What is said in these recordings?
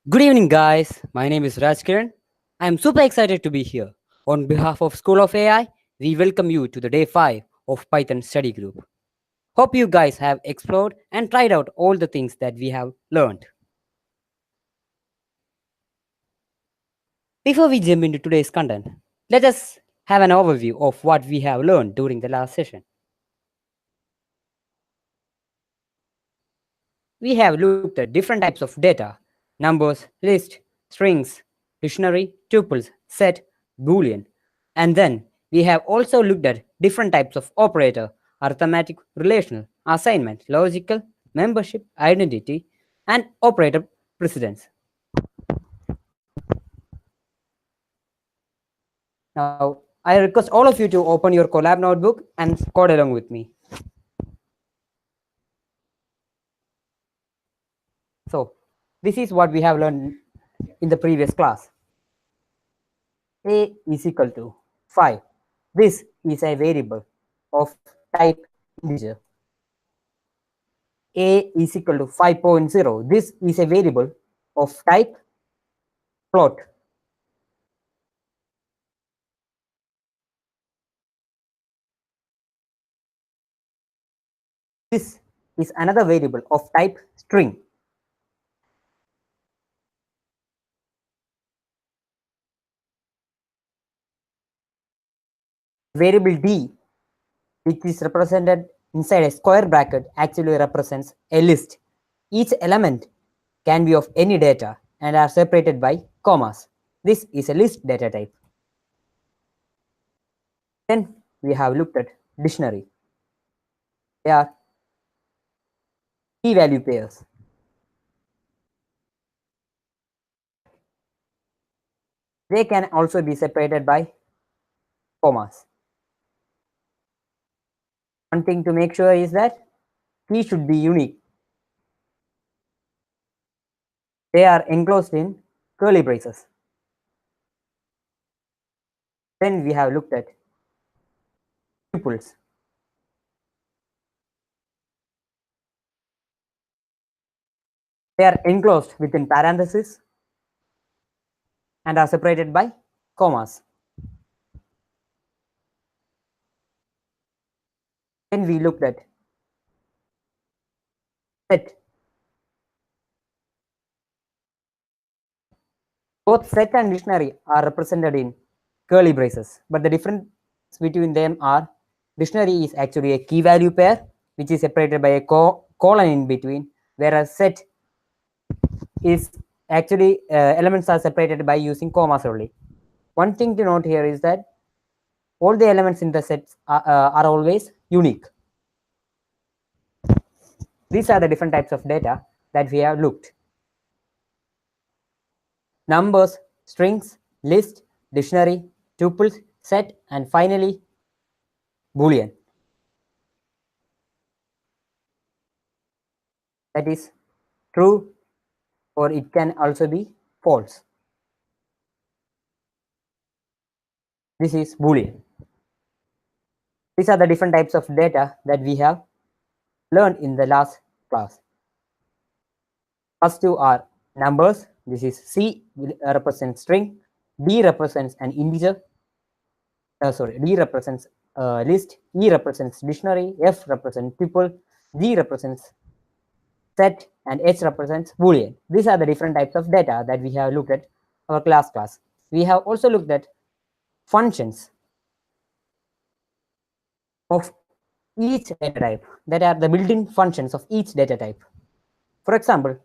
Good evening, guys. My name is Rajkiran. I am super excited to be here. On behalf of School of AI, we welcome you to the day 5 of Python study group. Hope you guys have explored and tried out all the things that we have learned. Before we jump into today's content, let us have an overview of what we have learned during the last session. We have looked at different types of data: numbers, list, strings, dictionary, tuples, set, boolean. And then we have also looked at different types of operator: arithmetic, relational, assignment, logical, membership, identity, and operator precedence. Now, I request all of you to open your collab notebook and code along with me. So, this is what we have learned in the previous class. A is equal to 5. This is a variable of type integer. A is equal to 5.0. This is a variable of type float. This is another variable of type string. Variable D, which is represented inside a square bracket, actually represents a list. Each element can be of any data and are separated by commas. This is a list data type. Then we have looked at dictionary. They are key value pairs. They can also be separated by commas. One thing to make sure is that key should be unique. They are enclosed in curly braces. Then we have looked at tuples. They are enclosed within parentheses and are separated by commas. Then we looked at set. Both set and dictionary are represented in curly braces, but the difference between them are dictionary is actually a key value pair, which is separated by a colon in between, whereas set is actually elements are separated by using commas only. One thing to note here is that all the elements in the sets are always unique. These are the different types of data that we have looked: numbers, strings, list, dictionary, tuples, set, and finally boolean. That is true, or it can also be false. This is boolean. These are the different types of data that we have learned in the last class. First two are numbers. This is C represents string, D represents an integer, D represents list, E represents dictionary, F represents tuple, G represents set, and H represents boolean. These are the different types of data that we have looked at our class. We have also looked at functions of each data type, that are the built-in functions of each data type. For example,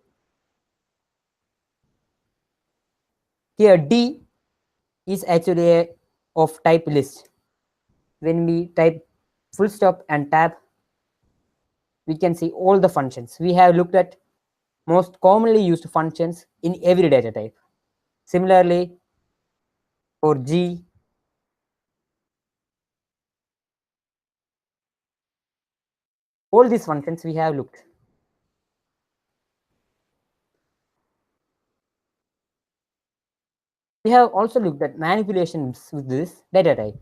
here D is actually a of type list. When we type full stop and tab, we can see all the functions. We have looked at most commonly used functions in every data type. Similarly, for G, all these functions we have looked. We have also looked at manipulations with this data type.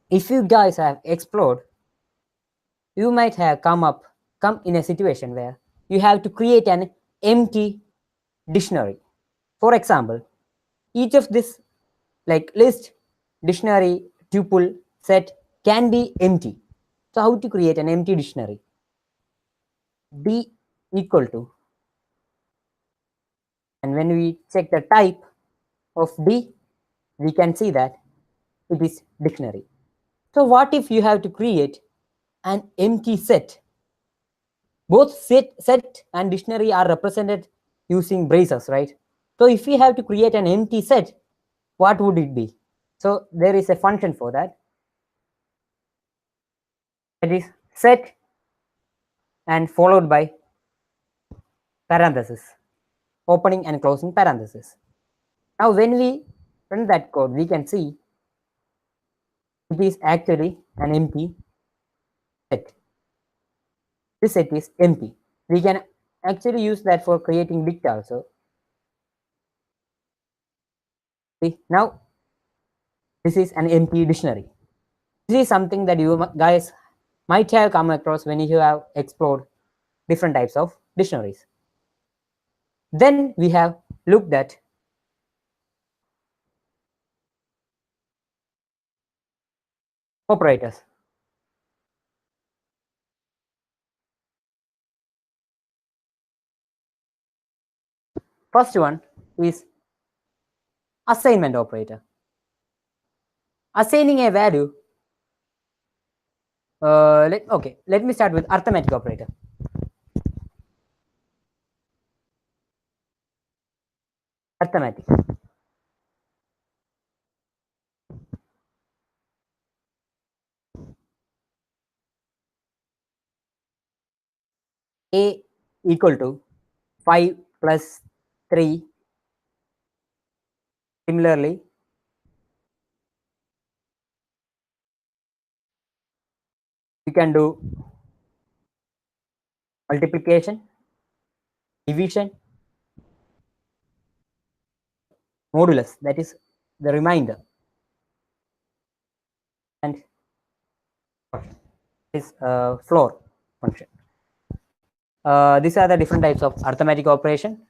If you guys have explored, you might have come in a situation where you have to create an empty dictionary. For example, each of this like list, dictionary, tuple, set can be empty. So how to create an empty dictionary? D equal to, and when we check the type of D, we can see that it is dictionary. So what if you have to create an empty set? Both set and dictionary are represented using braces, right? So if we have to create an empty set, what would it be? So there is a function for that. That is set and followed by parenthesis, opening and closing parenthesis. Now when we run that code, we can see it is actually an empty set. This set is empty. We can actually use that for creating dict also. See, now this is an empty dictionary. This is something that you guys might have come across when you have explored different types of dictionaries. Then we have looked at operators. First one is assignment operator. Assigning a value. Let me start with arithmetic operator. Arithmetic. A equal to 5 plus 3. Similarly, you can do multiplication, division, modulus, that is the remainder, and this floor function. These are the different types of arithmetic operation.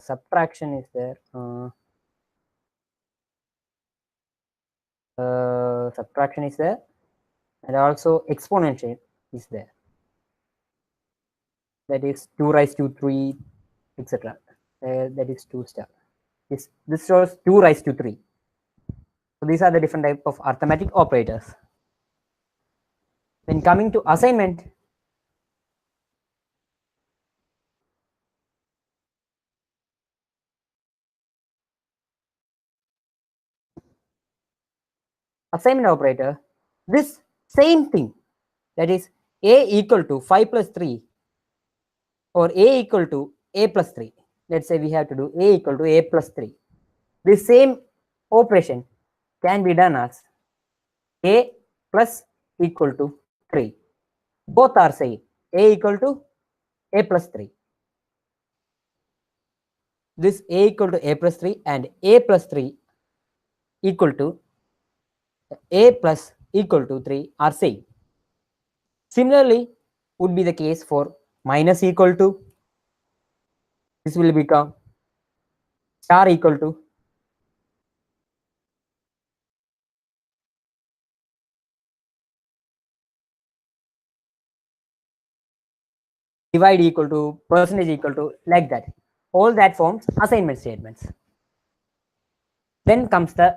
Subtraction is there. Subtraction is there, and also exponential is there. That is 2 raised to 3, etc. That is 2 star. This shows 2 raised to 3. So these are the different type of arithmetic operators. When coming to assignment, operator, this same thing, that is a equal to 5 plus 3 or a equal to a plus 3. Let's say we have to do a equal to a plus 3. This same operation can be done as a plus equal to 3. Both are same, a equal to a plus 3. This a equal to a plus 3 and a plus 3 equal to a plus equal to 3 are same. Similarly, would be the case for minus equal to. This will become star equal to. Divide equal to, percentage equal to, like that. All that forms assignment statements. Then comes the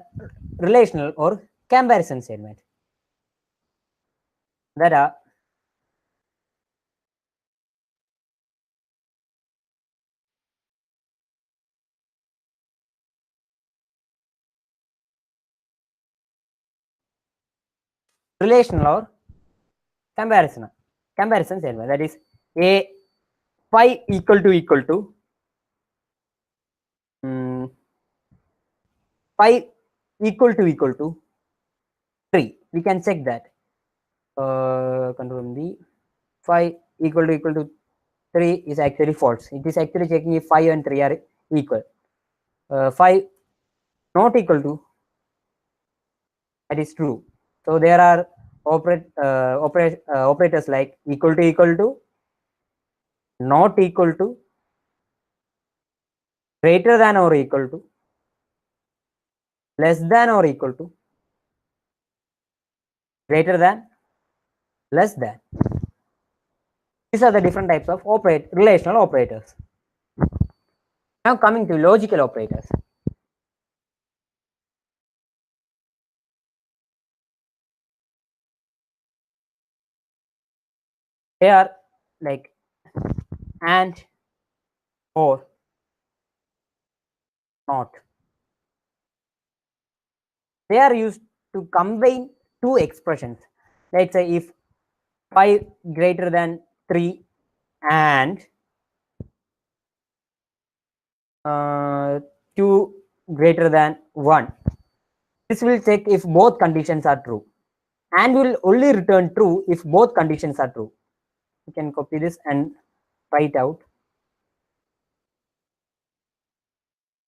relational or comparison statement. That are relational or comparison statement. That is a 5 equal to 5 equal to 3. We can check that. Control B. 5 equal to 3 is actually false. It is actually checking if 5 and 3 are equal. 5 not equal to, that is true. So there are operators like equal to, not equal to, greater than or equal to, less than or equal to, greater than, less than. These are the different types of relational operators. Now coming to logical operators. They are like and, or, not. They are used to combine two expressions. Let's say if 5 greater than 3 and 2 greater than 1. This will check if both conditions are true and will only return true if both conditions are true. You can copy this and write out.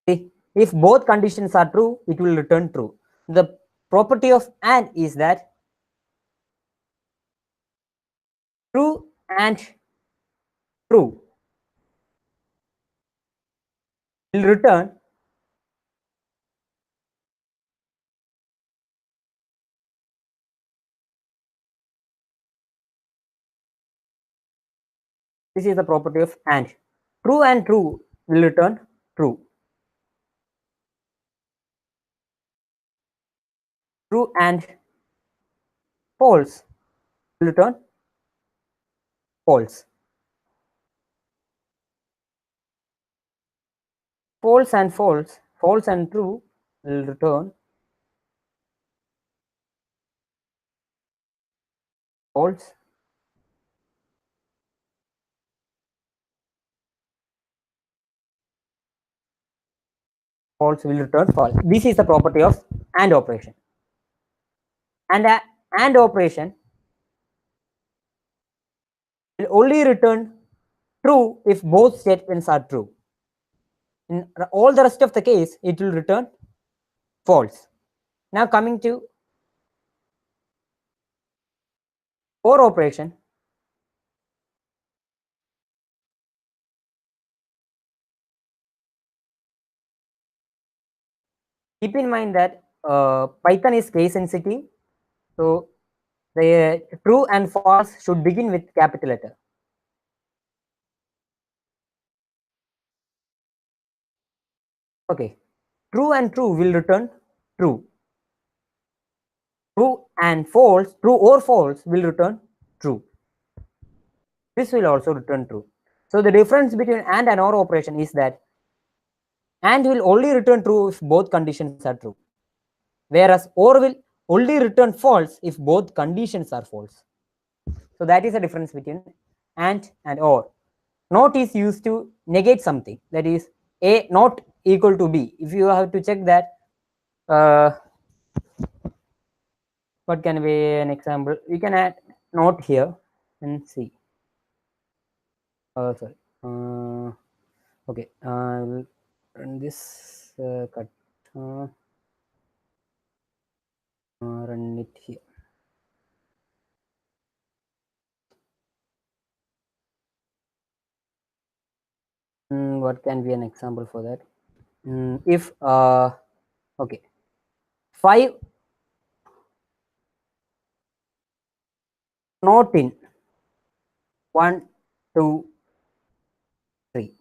See, if both conditions are true, it will return true. The property of AND is that true and true will return this is the property of AND. True and true will return true. True and false will return false. False and true will return false. False will return false. This is the property of AND operation. And a AND operation will only return true if both statements are true. In all the rest of the case, it will return false. Now coming to OR operation. Keep in mind that Python is case sensitive, so the true and false should begin with capital letter. Okay, true and true will return true. True and false, true or false will return true. This will also return true. So the difference between AND and OR operation is that AND will only return true if both conditions are true, whereas OR will only return false if both conditions are false. So that is the difference between AND and OR. Not is used to negate something, that is A not equal to B. If you have to check that, what can be an example? We can add not here and see. Sorry. Okay. I will run this cut. Run it here. What can be an example for that? If okay, 5 not in 1, 2, 3.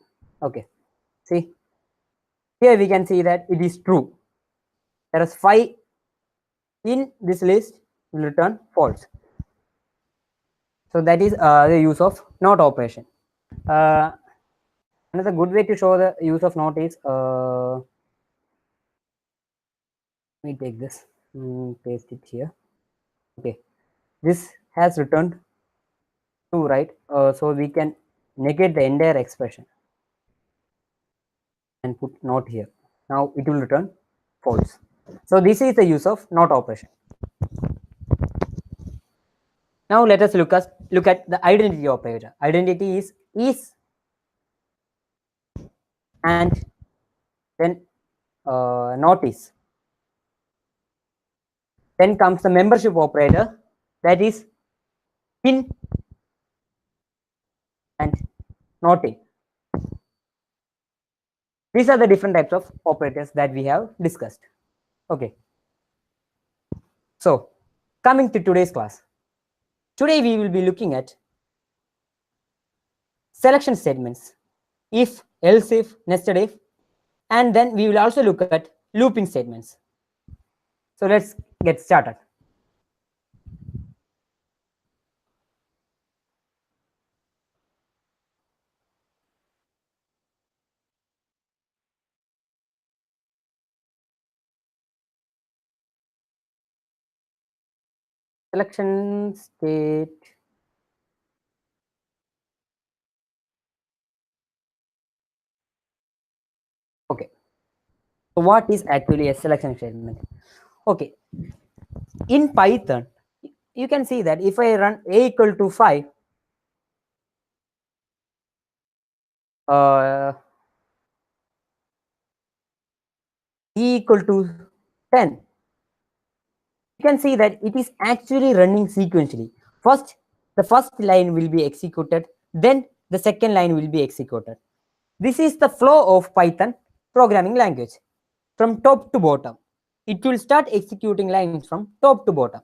Okay, see here we can see that it is true, whereas 5 in this list will return false. So that is the use of not operation. Another good way to show the use of not is let me take this, paste it here. Okay, this has returned true, right? So we can negate the entire expression and put not here. Now it will return false. So this is the use of not operation. Now let us look at the identity operator. Identity is and then not is. Then comes the membership operator. that is in and not in. These are the different types of operators that we have discussed. Okay. So coming to today's class. Today we will be looking at selection statements, if, else if, nested if, and then we will also look at looping statements. So let's get started. Selection state. Okay. So what is actually a selection statement? Okay. In Python, you can see that if I run a equal to 5, e equal to 10, you can see that it is actually running sequentially. First, the first line will be executed, then the second line will be executed. This is the flow of Python programming language from top to bottom. It will start executing lines from top to bottom.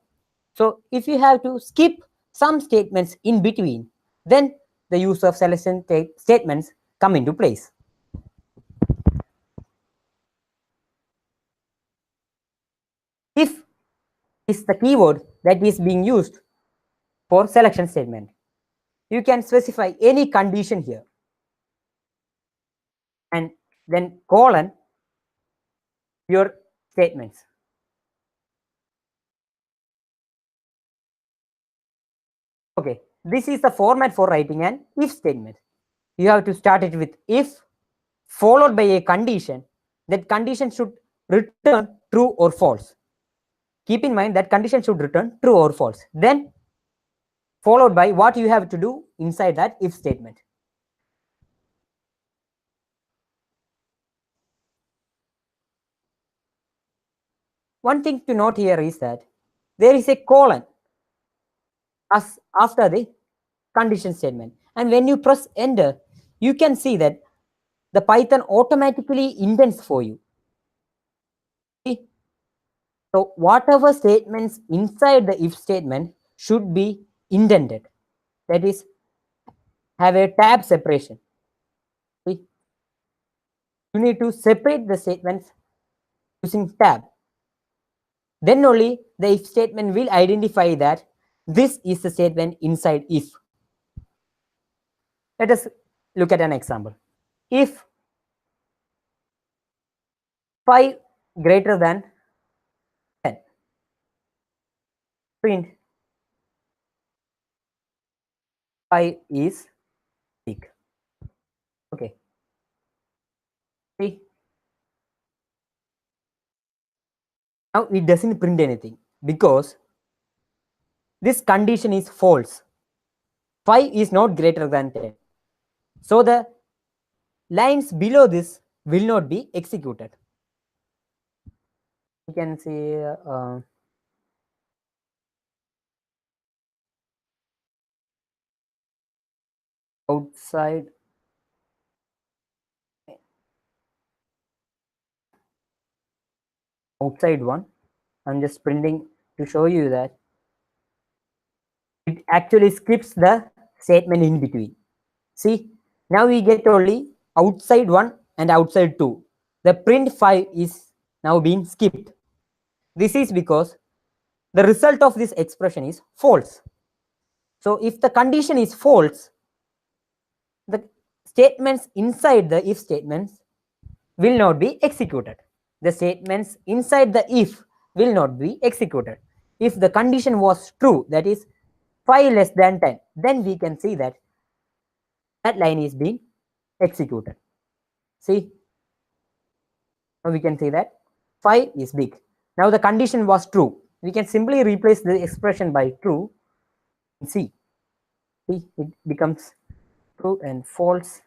So if you have to skip some statements in between, then the use of selection statements come into place. If is the keyword that is being used for selection statement. You can specify any condition here and then colon your statements. Okay, this is the format for writing an if statement. You have to start it with if followed by a condition. That condition should return true or false. Keep in mind that condition should return true or false. Then followed by what you have to do inside that if statement. One thing to note here is that there is a colon as after the condition statement, and when you press enter, you can see that the Python automatically indents for you. See? So whatever statements inside the if statement should be indented, that is, have a tab separation. See? You need to separate the statements using tab. Then only the if statement will identify that this is the statement inside if. Let us look at an example. If 5 greater than 10, print 5 is big. Okay. See, now it doesn't print anything because this condition is false. 5 is not greater than 10. So the lines below this will not be executed. You can see outside one. I'm just printing to show you that it actually skips the statement in between. See, now we get only outside 1 and outside 2. The print 5 is now being skipped. This is because the result of this expression is false. So if the condition is false, the statements inside the if statements will not be executed. The statements inside the if will not be executed. If the condition was true, that is 5 less than 10, then we can see that that line is being executed. See, now we can see that 5 is big. Now the condition was true. We can simply replace the expression by true. See, it becomes true and false.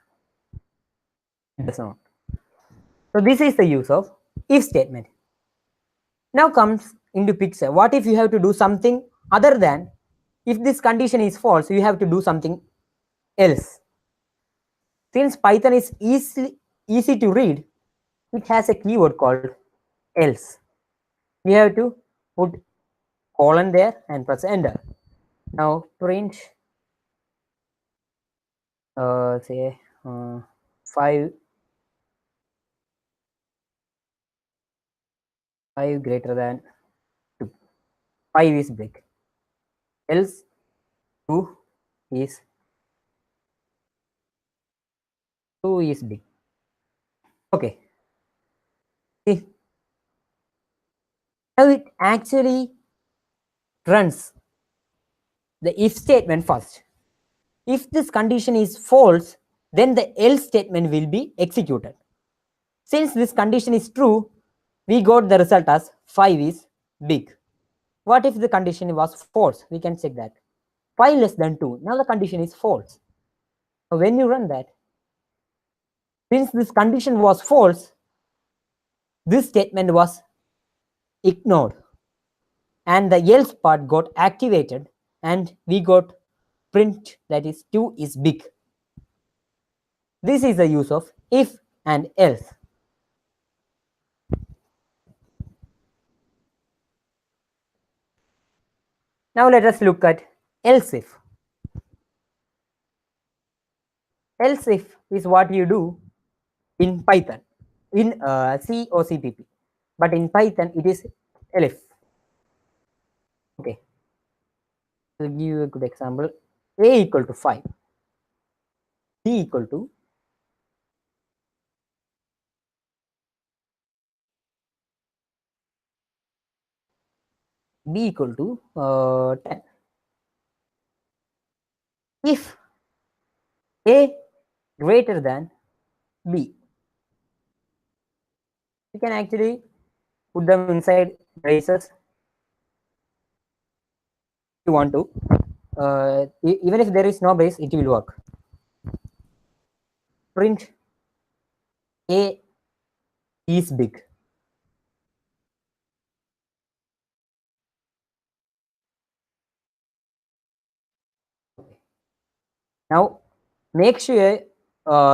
It does not. So this is the use of if statement. Now comes into picture. What if you have to do something other than If this condition is false, you have to do something else. Since Python is easy to read, it has a keyword called else. We have to put colon there and press enter. Now print say 5 greater than 2. 5 is big. Else 2 is 2 is big. Okay. See, now it actually runs the if statement first. If this condition is false, then the else statement will be executed. Since this condition is true, we got the result as 5 is big. What if the condition was false? We can check that. 5 less than 2. Now the condition is false. So when you run that, since this condition was false, this statement was ignored and the else part got activated and we got print that is 2 is big. This is the use of if and else. Now let us look at else if. Else if is what you do in Python, in C or CPP, but in Python it is elif. Okay, to give you a good example, a equal to 5, b equal to b equal to 10. If a greater than b, you can actually put them inside braces if you want to. Even if there is no brace, it will work. Print a is big. Now make sure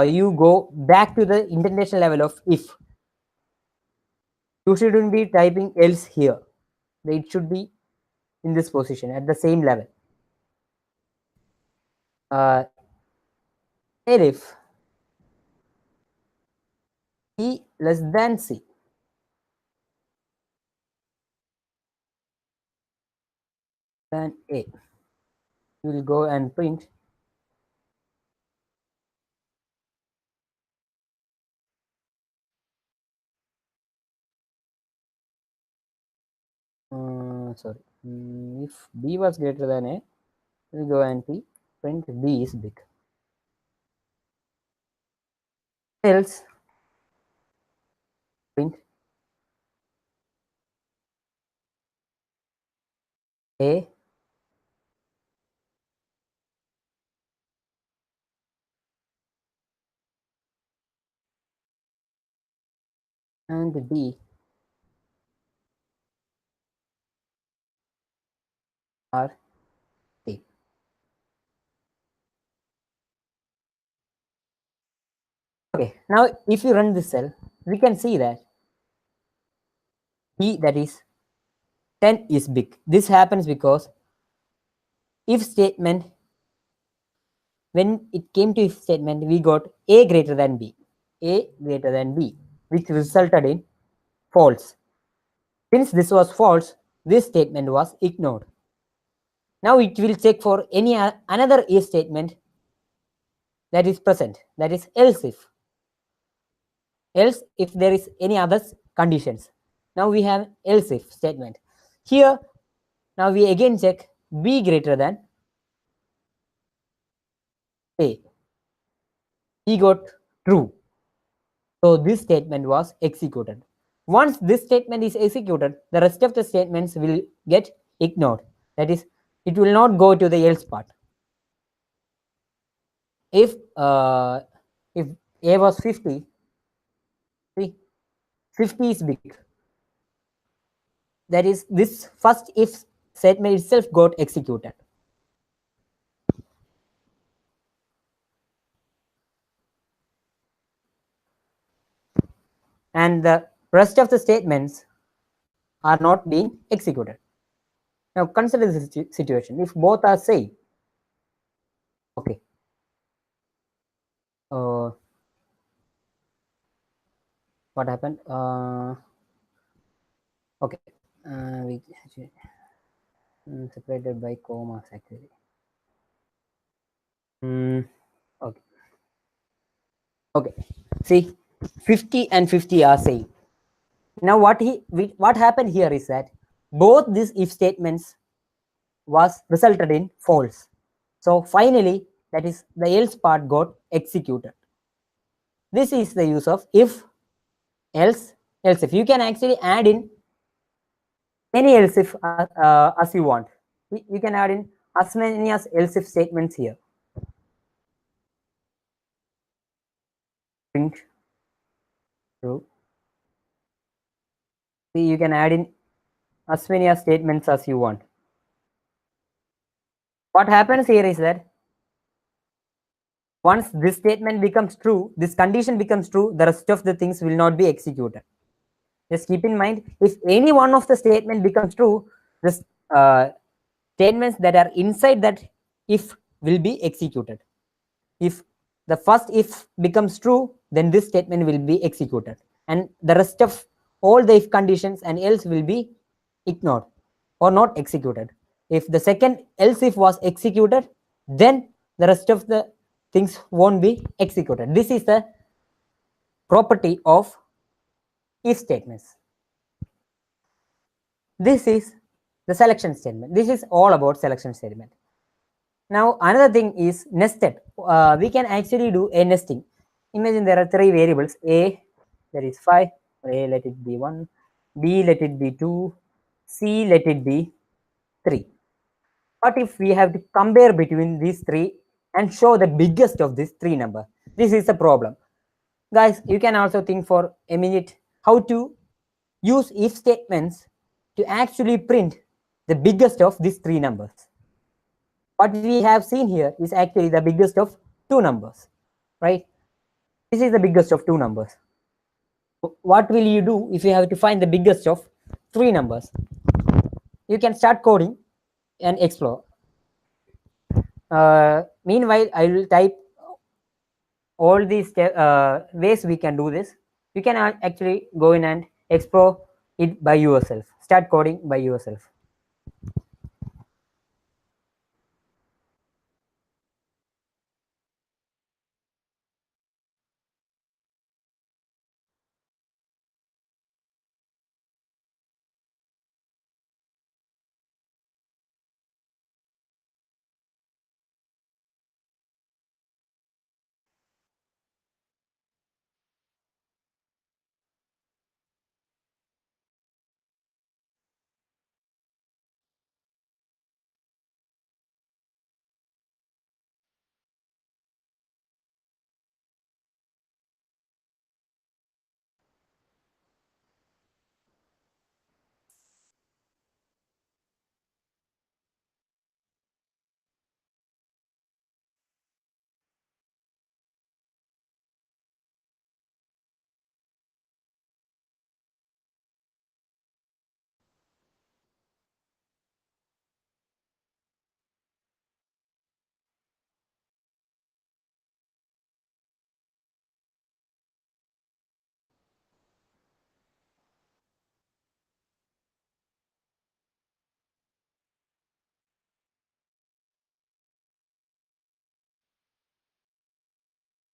you go back to the indentation level of if. You shouldn't be typing else here. It should be in this position at the same level. If b less than c, then a, you will go and print sorry, if b was greater than a, we will go and print b is big. Else print a and b are same. Okay, now if you run this cell, we can see that b, that is 10, is big. This happens because if statement, when it came to if statement, we got a greater than b, which resulted in false. Since this was false, this statement was ignored. Now it will check for any another if statement that is present, that is else if there is any other conditions. Now we have else if statement. Here, now we again check b greater than a. We got true. So this statement was executed. Once this statement is executed, the rest of the statements will get ignored. That is, it will not go to the else part. If a was 50, see, 50 is big. That is, this first if statement itself got executed. and the rest of the statements are not being executed. Now consider this situation. If both are same, okay, uh, what happened? Okay, we separated by commas actually. Okay, okay. See, 50 and 50 are same. Now what happened here is that both these if statements was resulted in false. So finally, that is the else part got executed. This is the use of if, else, else if. You can actually add in any else if as you want. You can add in as many as else if statements here. Print true. See, you can add in as many as statements as you want. What happens here is that once this statement becomes true, this condition becomes true, the rest of the things will not be executed. Just keep in mind, if any one of the statement becomes true, the statements that are inside that if will be executed. If the first if becomes true, then this statement will be executed, and the rest of all the if conditions and else will be ignored or not executed. If the second else if was executed, then the rest of the things won't be executed. This is the property of if statements. This is the selection statement. This is all about selection statement. Now another thing is nested. We can actually do a nesting. Imagine there are three variables: a, that is 5, a let it be 1, b let it be 2, c let it be 3. What if we have to compare between these three and show the biggest of these three number? This is a problem. Guys, you can also think for a minute how to use if statements to actually print the biggest of these three numbers. What we have seen here is actually the biggest of two numbers, right? This is the biggest of two numbers. What will you do if you have to find the biggest of three numbers? You can start coding and explore. Meanwhile, I will type all these ways we can do this. You can actually go in and explore it by yourself. Start coding by yourself.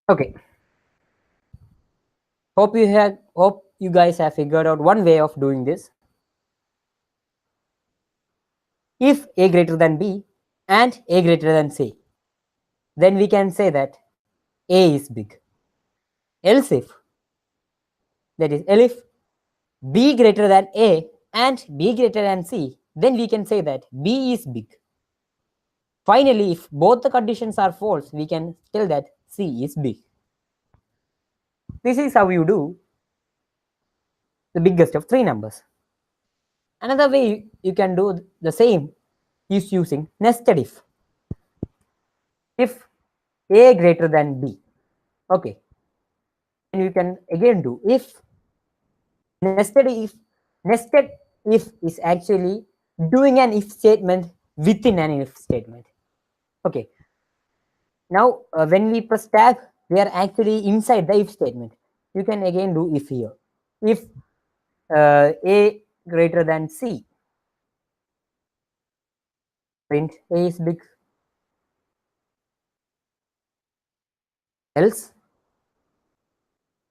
Okay. Hope you guys have figured out one way of doing this. If a greater than b and a greater than c, then we can say that a is big. Else if, that is, if b greater than a and b greater than c, then we can say that b is big. Finally, if both the conditions are false, we can tell that c is big. This is how you do the biggest of three numbers. Another way you can do the same is using nested if. If a greater than b, okay, and you can again do if Nested if is actually doing an if statement within an if statement. Okay. Now, when we press tab, we are actually inside the if statement. You can again do if here. If A greater than C, print A is big. Else,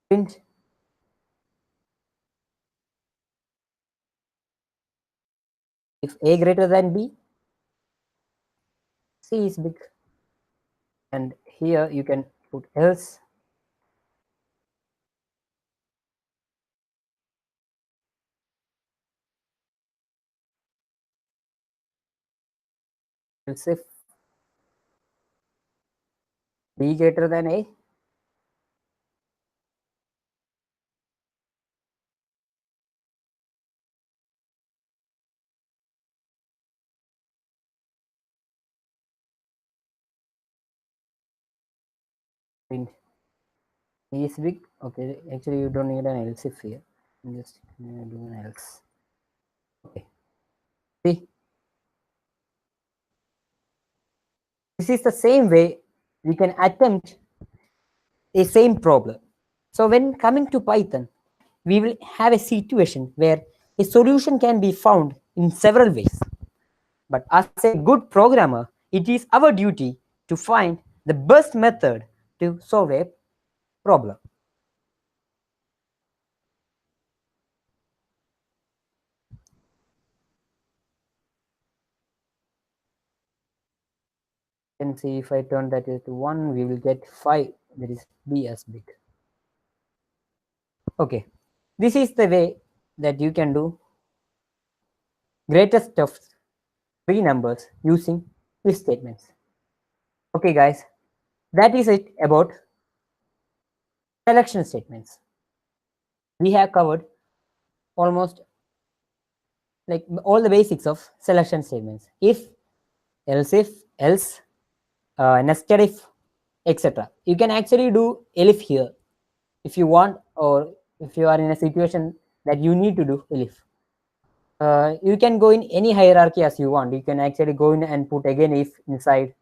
print if A greater than B, C is big. And here you can put else. Else if B greater than A, print A is big. Okay, actually you don't need an else if here. You just do an else. Okay. See, this is the same way we can attempt a same problem. So when coming to Python, we will have a situation where a solution can be found in several ways. But as a good programmer, it is our duty to find the best method to solve a problem. You can see if I turn that into 1, we will get 5, that is B as big. Okay, this is the way that you can do greatest of 3 numbers using if statements. Okay guys, that is it about selection statements. We have covered almost like all the basics of selection statements: if, else, nested if, etc. You can actually do elif here if you want, or if you are in a situation that you need to do elif. You can go in any hierarchy as you want. You can actually go in and put again if inside,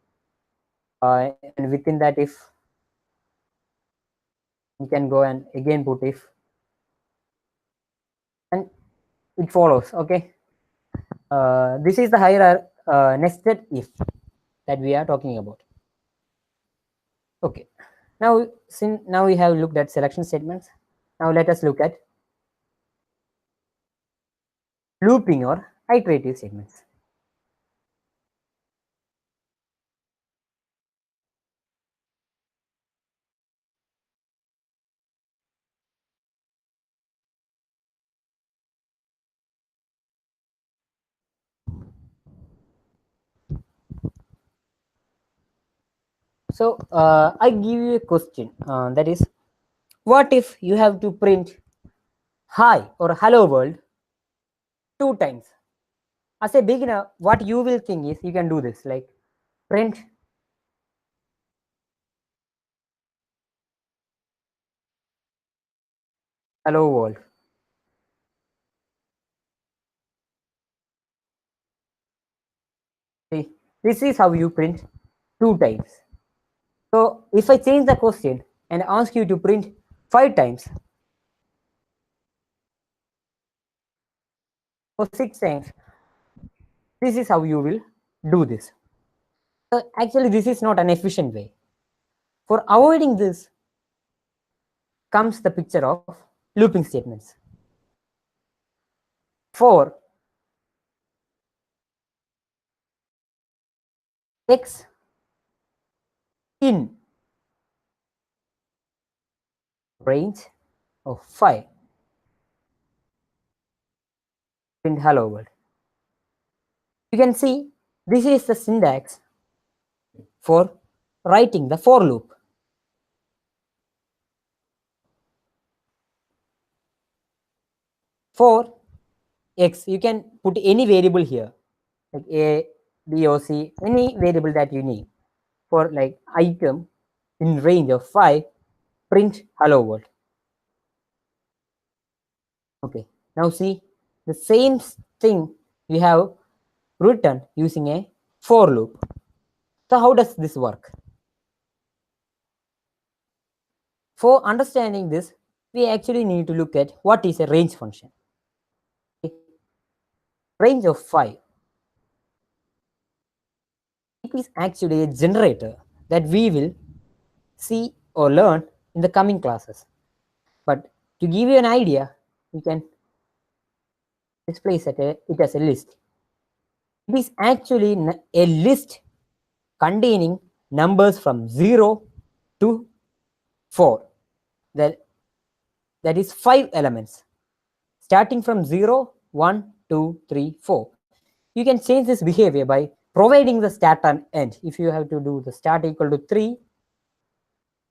and within that if, you can go and again put if, and it follows. Okay, this is the hierarchy, nested if, that we are talking about. Okay, now since now we have looked at selection statements, now let us look at looping or iterative statements. So I give you a question, that is, what if you have to print hi or hello world 2 times? As a beginner, what you will think is you can do this, like print hello world. See, this is how you print 2 times. So if I change the question and ask you to print 5 times or 6 times, this is how you will do this. Actually, this is not an efficient way. For avoiding this comes the picture of looping statements. For x in range of 5, print hello world. You can see this is the syntax for writing the for loop. For x, you can put any variable here, like a, b, or c, any variable that you need. For like item in range of 5, print hello world. Okay, now see the same thing we have written using a for loop. So how does this work? For understanding this, we actually need to look at what is a range function. Okay. Range of 5. It is actually a generator that we will see or learn in the coming classes. But to give you an idea, we can display it as a list. It is actually a list containing numbers from 0 to 4. That, that is 5 elements. Starting from 0, 1, 2, 3, 4. You can change this behavior by providing the start and end. If you have to do the start equal to 3,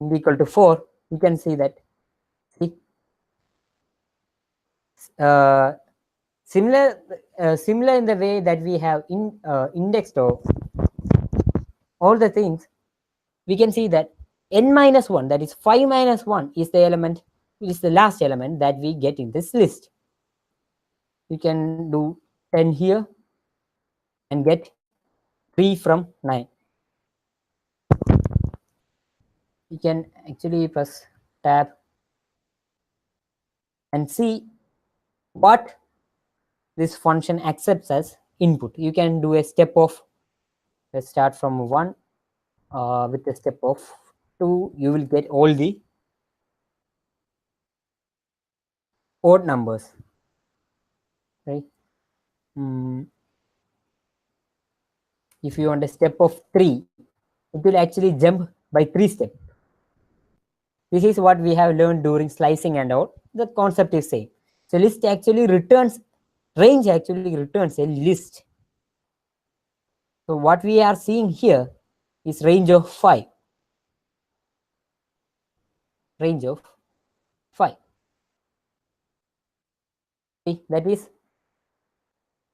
end equal to 4, you can see that. See, uh, similar in the way that we have indexed all the things, we can see that n minus 1, that is 5 minus 1, is the element, is the last element that we get in this list. You can do 10 here and get 3 from 9. You can actually press tab and see what this function accepts as input. You can do a step of, let's start from 1, with a step of 2, you will get all the odd numbers, right? If you want a step of 3, it will actually jump by 3 steps. This is what we have learned during slicing and all. The concept is same. So list actually returns, range actually returns a list. So what we are seeing here is range of 5. Range of 5. See, that is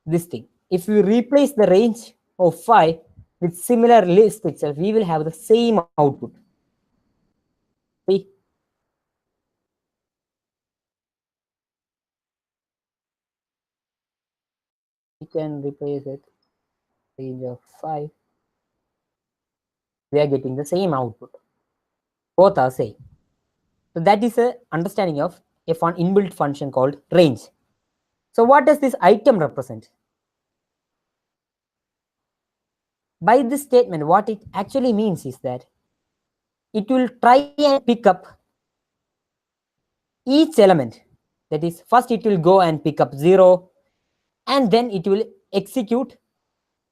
this thing. If we replace the range of 5 with similar list itself, we will have the same output. See, we can replace it, range of 5. We are getting the same output. Both are same. So that is a understanding of a inbuilt function called range. So what does this item represent? By this statement, what it actually means is that it will try and pick up each element. That is, first it will go and pick up 0, and then it will execute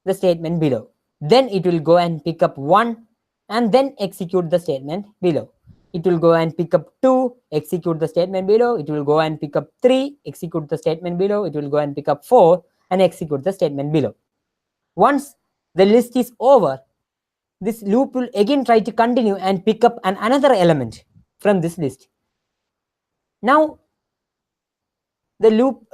the statement below. Then it will go and pick up 1, and then execute the statement below. It will go and pick up 2, execute the statement below. It will go and pick up 3, execute the statement below. It will go and pick up 4 and execute the statement below. Once the list is over, this loop will again try to continue and pick up another element from this list. Now the loop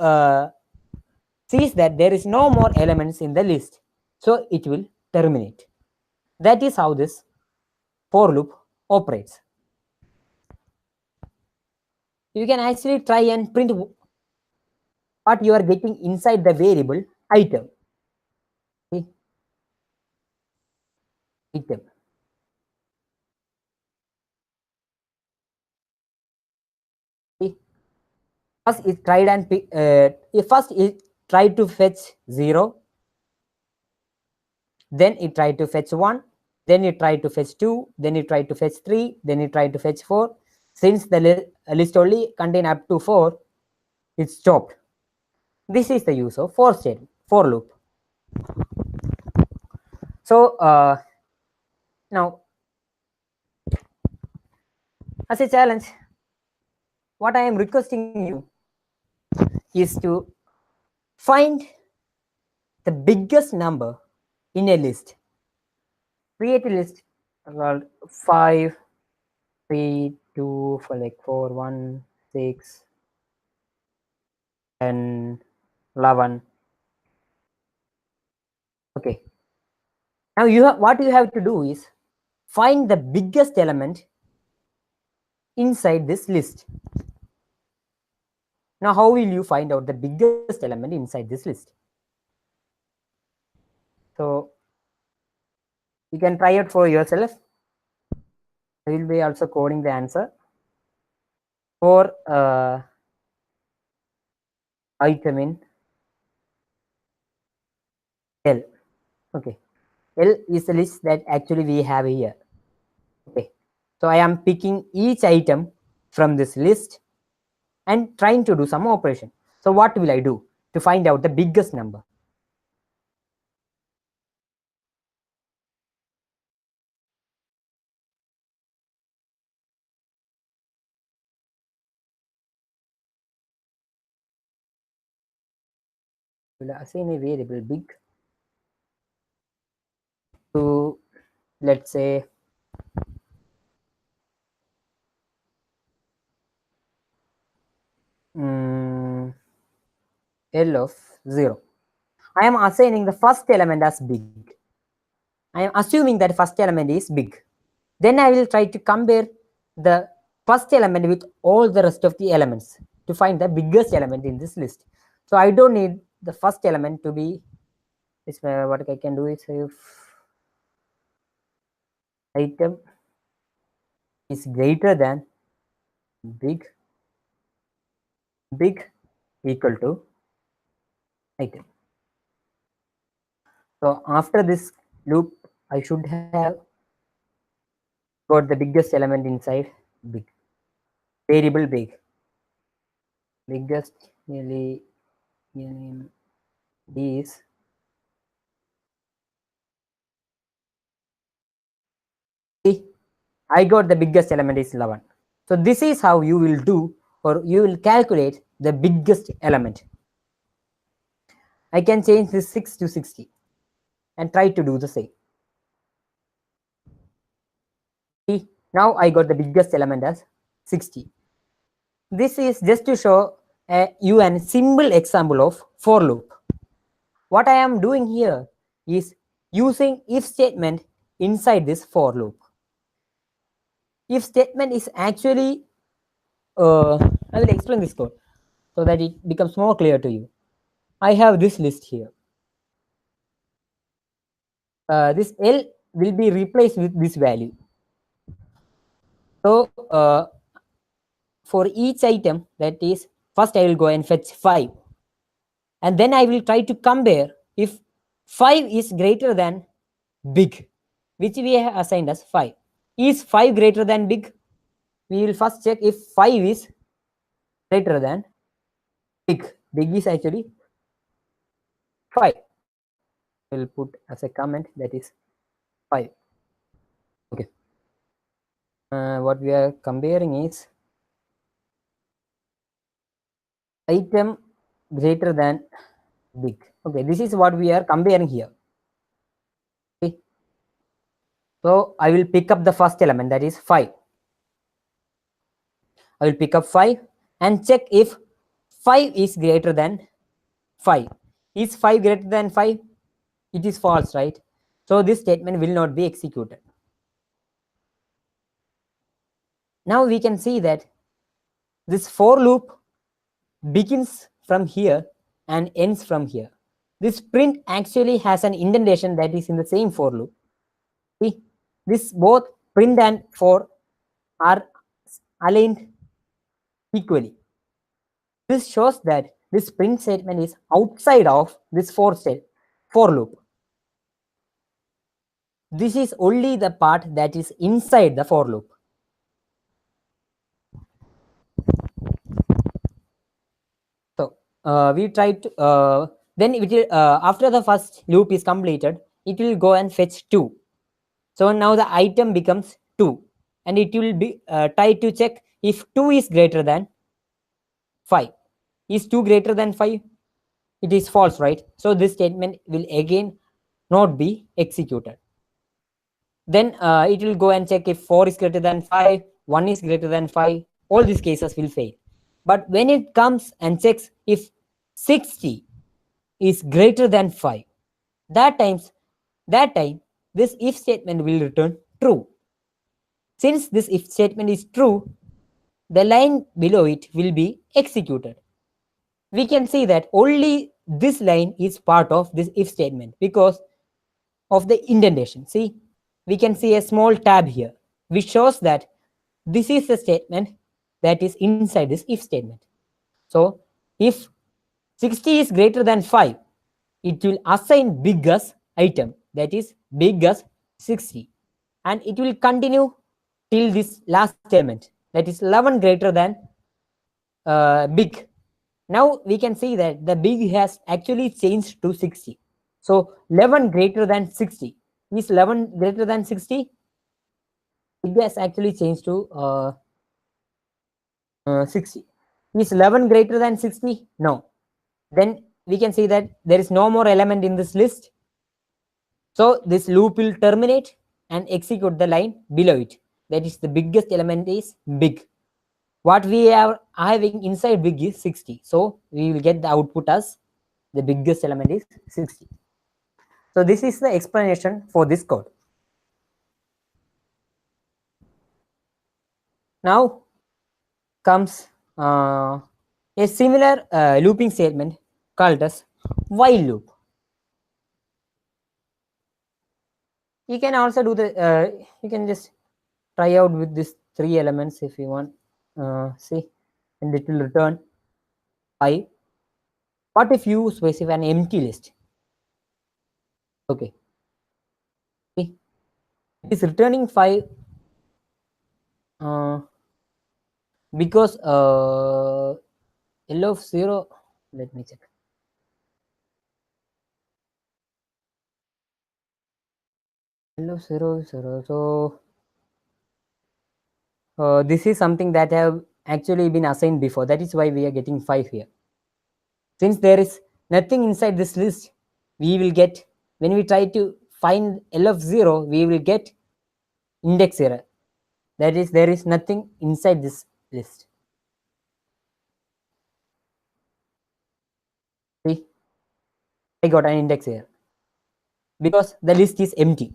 sees that there is no more elements in the list, so it will terminate. That is how this for loop operates. You can actually try and print what you are getting inside the variable item. Okay. Item. Okay. First it tried and first it tried to fetch 0, then it tried to fetch 1, then it tried to fetch 2, then it tried to fetch 3, then it tried to fetch 4. Since the list only contain up to 4, it stopped. This is the use of for loop. So now, as a challenge, what I am requesting you is to find the biggest number in a list. Create a list called 5, 3, 2, for like 4, 1, 6, and 11. Okay. Now what you have to do is find the biggest element inside this list. Now, how will you find out the biggest element inside this list? So, you can try it for yourself. I will be also coding the answer for item in L. Okay, L is the list that actually we have here. Okay, so I am picking each item from this list and trying to do some operation. So what will I do to find out the biggest number? Will assign a variable big to, let's say, L of 0. I am assigning the first element as big. I am assuming that first element is big. Then I will try to compare the first element with all the rest of the elements to find the biggest element in this list. So I don't need the first element to be this. What I can do is if item is greater than big, big equal to item. So after this loop, I should have got the biggest element inside big. Variable big. Biggest really is I got the biggest element is 11. So this is how you will do, or you will calculate the biggest element. I can change this 6 to 60 and try to do the same. See, now I got the biggest element as 60. This is just to show you a simple example of for loop. What I am doing here is using if statement inside this for loop. If statement is actually, I will explain this code so that it becomes more clear to you. I have this list here. This L will be replaced with this value. So for each item, that is, first I will go and fetch 5. And then I will try to compare if 5 is greater than big, which we have assigned as 5. Is 5 greater than big? We will first check if 5 is greater than big. Big is actually 5. I will put as a comment that is 5. Okay. What we are comparing is item greater than big. Okay, this is what we are comparing here. Okay. So I will pick up the first element, that is 5. I will pick up 5 and check if 5 is greater than 5. Is 5 greater than 5? It is false, right? So this statement will not be executed. Now we can see that this for loop begins from here and ends from here. This print actually has an indentation that is in the same for loop. See, this both print and for are aligned equally. This shows that this print statement is outside of this for loop. This is only the part that is inside the for loop. So we try to then it will, after the first loop is completed, it will go and fetch 2. So now the item becomes 2, and it will be try to check if 2 is greater than 5. Is 2 greater than 5? It is false, right? So this statement will again not be executed. Then it will go and check if 4 is greater than 5, 1 is greater than 5. All these cases will fail. But when it comes and checks if 60 is greater than 5, that time this if statement will return true. Since this if statement is true, the line below it will be executed. we can see that only this line is part of this if statement because of the indentation. See, we can see a small tab here, which shows that this is a statement that is inside this if statement. So if 60 is greater than 5, it will assign biggest item, that is biggest 60, and it will continue till this last element, that is 11 greater than big. Now we can see that the big has actually changed to 60. So 11 greater than 60. Is 11 greater than 60? It has actually changed to 60. Is 11 greater than 60? No. Then we can see that there is no more element in this list. So this loop will terminate and execute the line below it. That is the biggest element is big. What we are having inside big is 60. So we will get the output as the biggest element is 60. So this is the explanation for this code. Now comes a similar looping statement called as while loop. You can also do the you can just try out with these three elements if you want. See, and it will return 5. What if you specify an empty list? Okay, see, it is returning 5 because L of 0, let me check. L of 0 0. So this is something that have actually been assigned before. That is why we are getting 5 here. Since there is nothing inside this list, we will get, when we try to find L of 0, we will get index error. That is, there is nothing inside this list. See, I got an index error because the list is empty.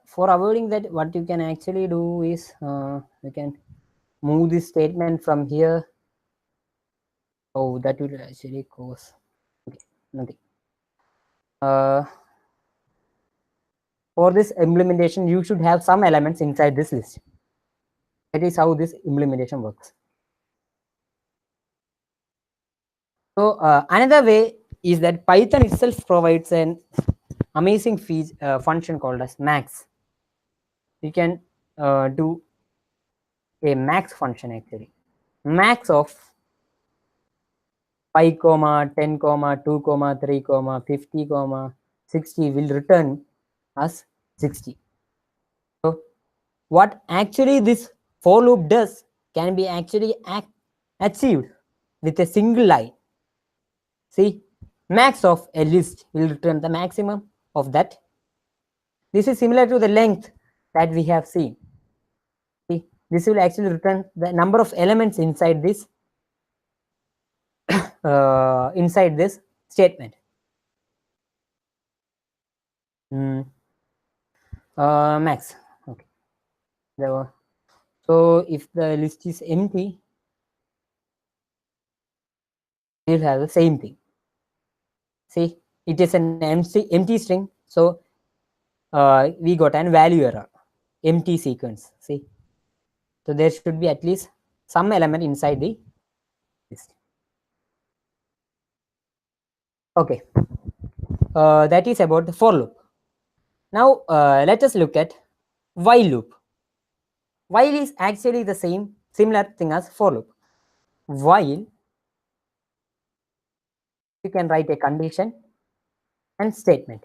For avoiding that, what you can actually do is you can move this statement from here. Oh, that will actually cause okay, nothing. For this implementation, you should have some elements inside this list. That is how this implementation works. So another way is that Python itself provides an amazing function called as max. You can do a max function actually. Max of 5, 10, 2, 3, 50, 60 will return as 60. So what actually this for loop does can be actually achieved with a single line. See, max of a list will return the maximum of that. This is similar to the length that we have seen. See, this will actually return the number of elements inside this statement. Max. Okay. So if the list is empty, we'll have the same thing. See, it is an empty string. So we got an value error, empty sequence. See, so there should be at least some element inside the list. Okay, that is about the for loop. Now let us look at while loop. While is actually the similar thing as for loop. While you can write a condition and statement.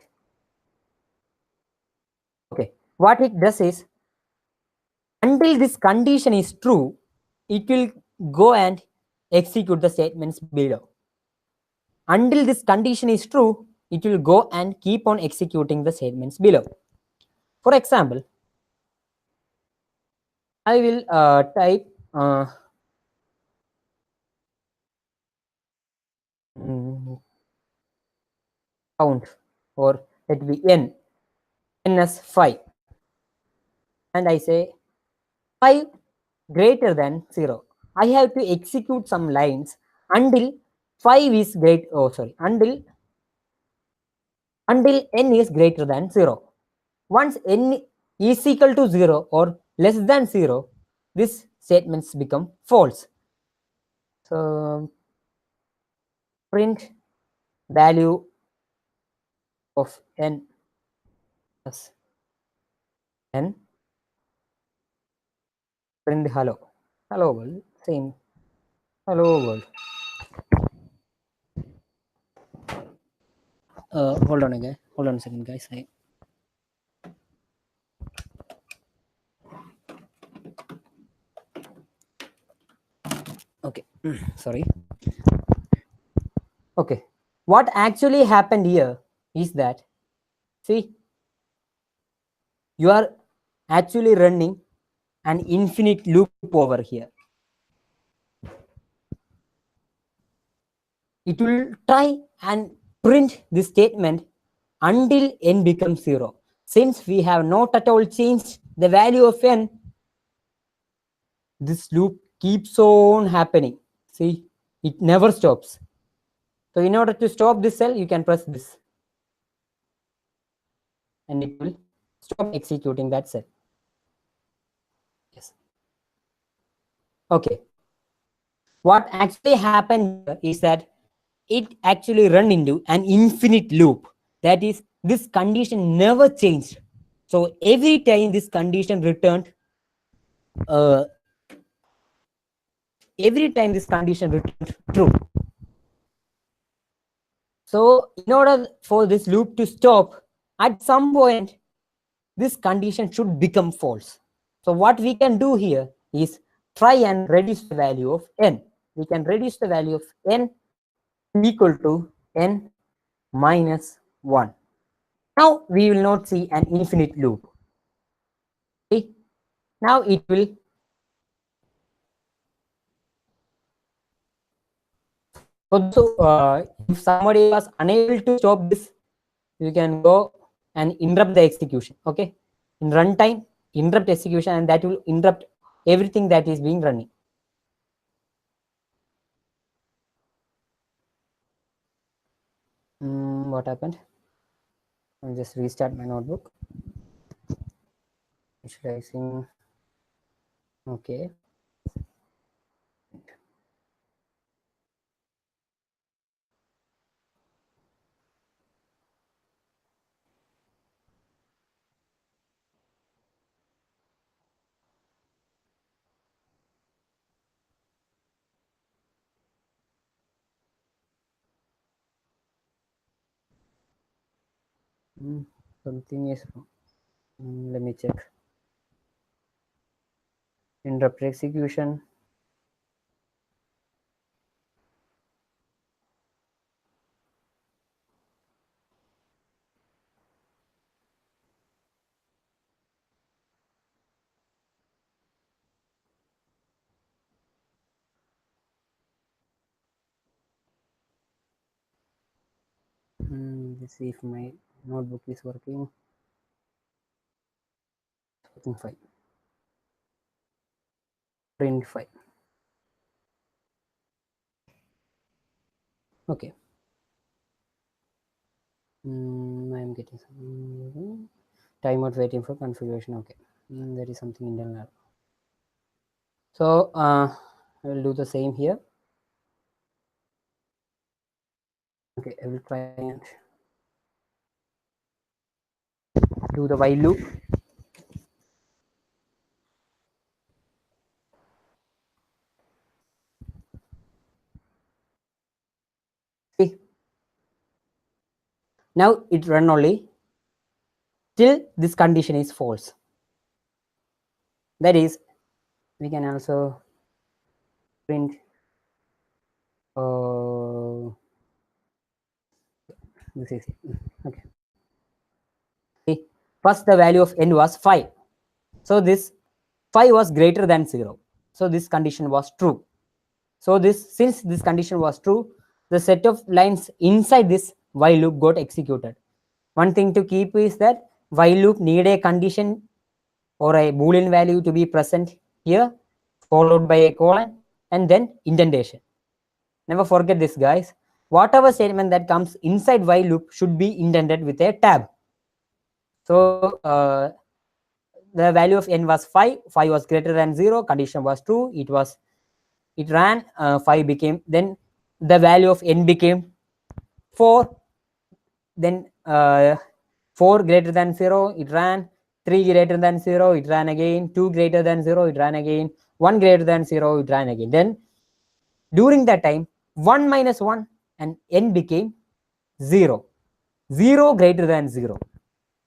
Okay, what it does is until this condition is true, it will go and execute the statements below. Until this condition is true, it will go and keep on executing the statements below. For example, I will type count, or let be n as 5. and I say 5 greater than 0. I have to execute some lines until 5 is great, oh sorry, until n is greater than 0. Once n is equal to 0 or less than 0, these statements become false. So print value of n plus n, print hello world, same, hello world. Hold on again, hold on a second guys. Okay, sorry. Okay, what actually happened here is that, see, you are actually running an infinite loop over here. It will try and print this statement until n becomes 0. Since we have not at all changed the value of n, this loop keeps on happening. See, it never stops. So in order to stop this cell, you can press this and it will stop executing that cell. Yes. Okay. What actually happened here is that it actually run into an infinite loop. That is, this condition never changed. So every time this condition returned, true. So in order for this loop to stop, at some point, this condition should become false. So what we can do here is try and reduce the value of n. We can reduce the value of n equal to n minus 1. Now we will not see an infinite loop. Okay? Now it will. So if somebody was unable to stop this, you can go and interrupt the execution. Okay, in runtime, interrupt execution, and that will interrupt everything that is being running. What happened? I'll just restart my notebook. Visualizing. Okay. Something is wrong. Let me check. Interrupt execution. Let's see if my notebook is working. Working fine. Print file. Okay. I'm getting some timeout waiting for configuration. Okay. There is something internal. So I will do the same here. Okay, I will try and do the while loop. See, now it run only till this condition is false. That is, we can also print this is it. Okay. See, first the value of n was 5. So this 5 was greater than 0. So this condition was true. So since this condition was true, the set of lines inside this while loop got executed. One thing to keep is that while loop need a condition or a Boolean value to be present here, followed by a colon, and then indentation. Never forget this, guys. Whatever statement that comes inside while loop should be indented with a tab. So the value of n was 5. 5 was greater than 0. Condition was true. It ran. 5 became, then the value of n became 4. Then 4 greater than 0, it ran. 3 greater than 0, it ran again. 2 greater than 0, it ran again. 1 greater than 0, it ran again. Then during that time, 1 minus 1 and n became 0. 0 greater than 0.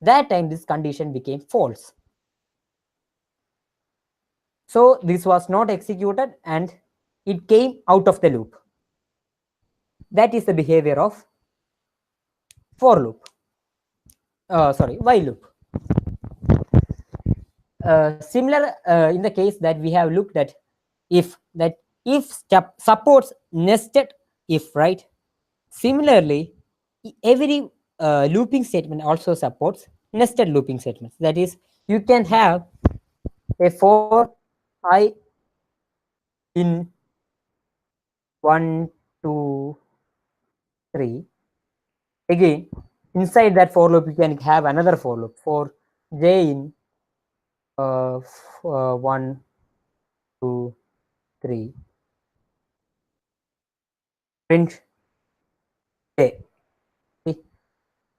That time this condition became false. So this was not executed and it came out of the loop. That is the behavior of for loop. While loop. Similar in the case that we have looked at, if supports nested if, right? Similarly, every looping statement also supports nested looping statements. That is, you can have a for I in 1, 2, 3. Again, inside that for loop, you can have another for loop for j in 1, 2, 3. Print j. See,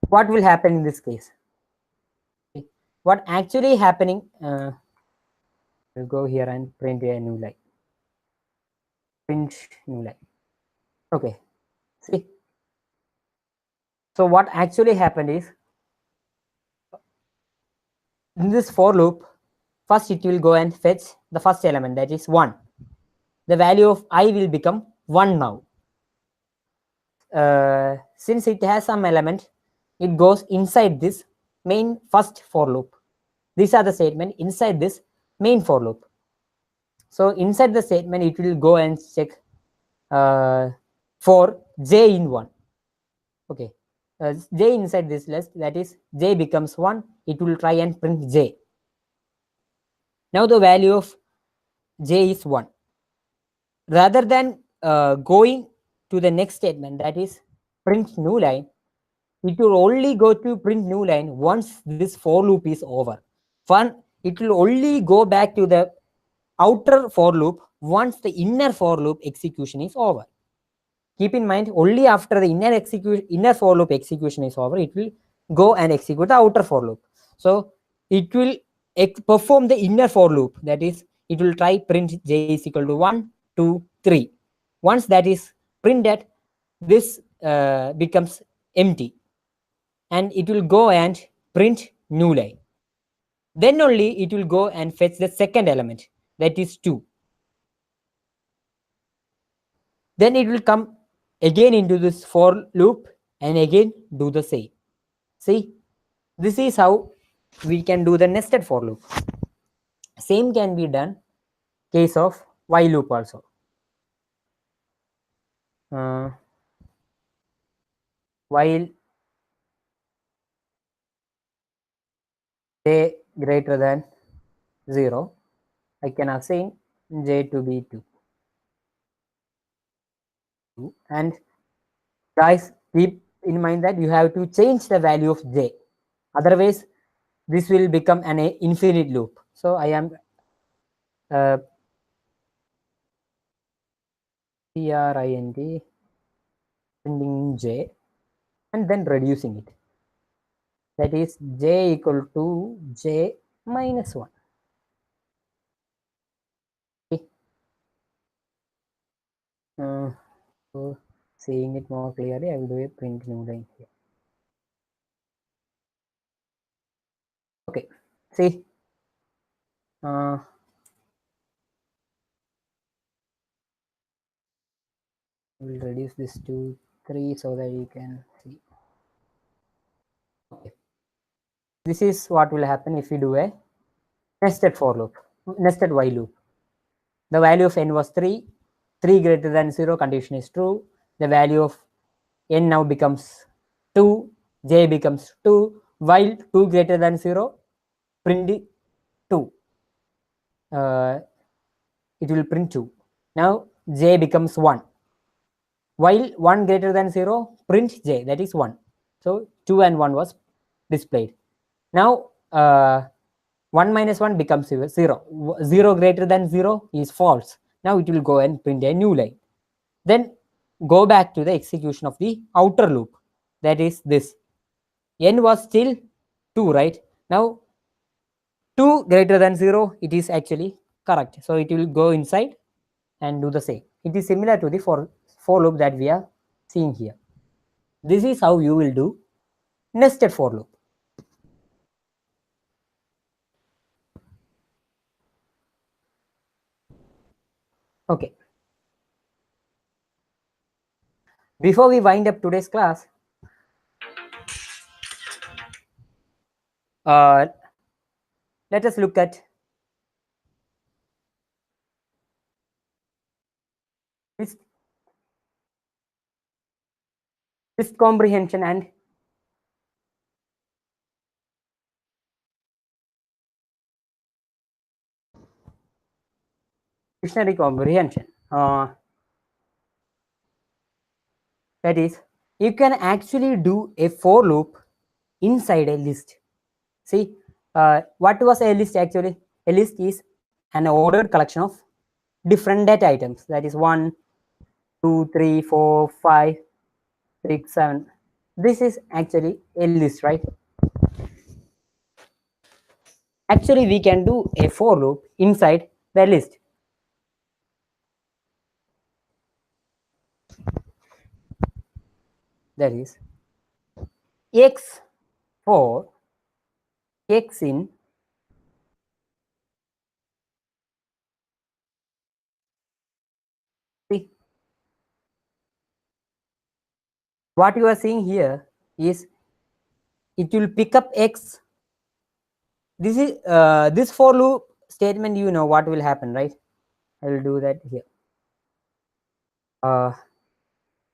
what will happen in this case? See, what actually happening? We'll go here and print a new line. Print new line. Okay. See. So what actually happened is, in this for loop, first it will go and fetch the first element, that is 1. The value of I will become 1 now. Since it has some element, it goes inside this main first for loop. These are the statement inside this main for loop. So inside the statement, it will go and check for j in 1. Okay. J inside this list, that is j becomes 1, it will try and print j. Now the value of j is 1. Rather than going to the next statement, that is print new line, it will only go to print new line once this for loop is over. It will only go back to the outer for loop once the inner for loop execution is over. Keep in mind, only after the inner for loop execution is over, it will go and execute the outer for loop. So it will perform the inner for loop, that is, it will try print j is equal to 1, 2, 3. Once that is printed, this becomes empty, and it will go and print new line. Then only it will go and fetch the second element, that is 2. Then it will come again into this for loop and again do the same. See, this is how we can do the nested for loop. Same can be done case of while loop also. While j greater than 0, I can assign j to be 2. And guys, keep in mind that you have to change the value of j. Otherwise, this will become an infinite loop. So I am print printing j and then reducing it. That is j equal to j minus 1. Okay. So seeing it more clearly, I will do a print new line here. Okay, see, we'll reduce this to 3 so that you can see. Okay, this is what will happen if we do a nested for loop, nested while loop. The value of n was 3. 3 greater than 0, condition is true. The value of n now becomes 2. J becomes 2. While 2 greater than 0, print 2. it will print 2. Now j becomes 1. While 1 greater than 0, print j, that is 1. So 2 and 1 was displayed. Now 1 minus 1 becomes 0. 0 greater than 0 is false. Now it will go and print a new line. Then go back to the execution of the outer loop. That is this. N was still 2, right? Now 2 greater than 0, it is actually correct. So it will go inside and do the same. It is similar to the for loop that we are seeing here. This is how you will do nested for loop. Okay. Before we wind up today's class, let us look at list comprehension and dictionary comprehension. That is, you can actually do a for loop inside a list. See, what was a list actually? A list is an ordered collection of different data items. That is 1, 2, 3, 4, 5, 6, 7. This is actually a list, right? Actually, we can do a for loop inside the list. That is x for x in see, what you are seeing here is it will pick up x. This is this for loop statement, you know what will happen, right? I will do that here.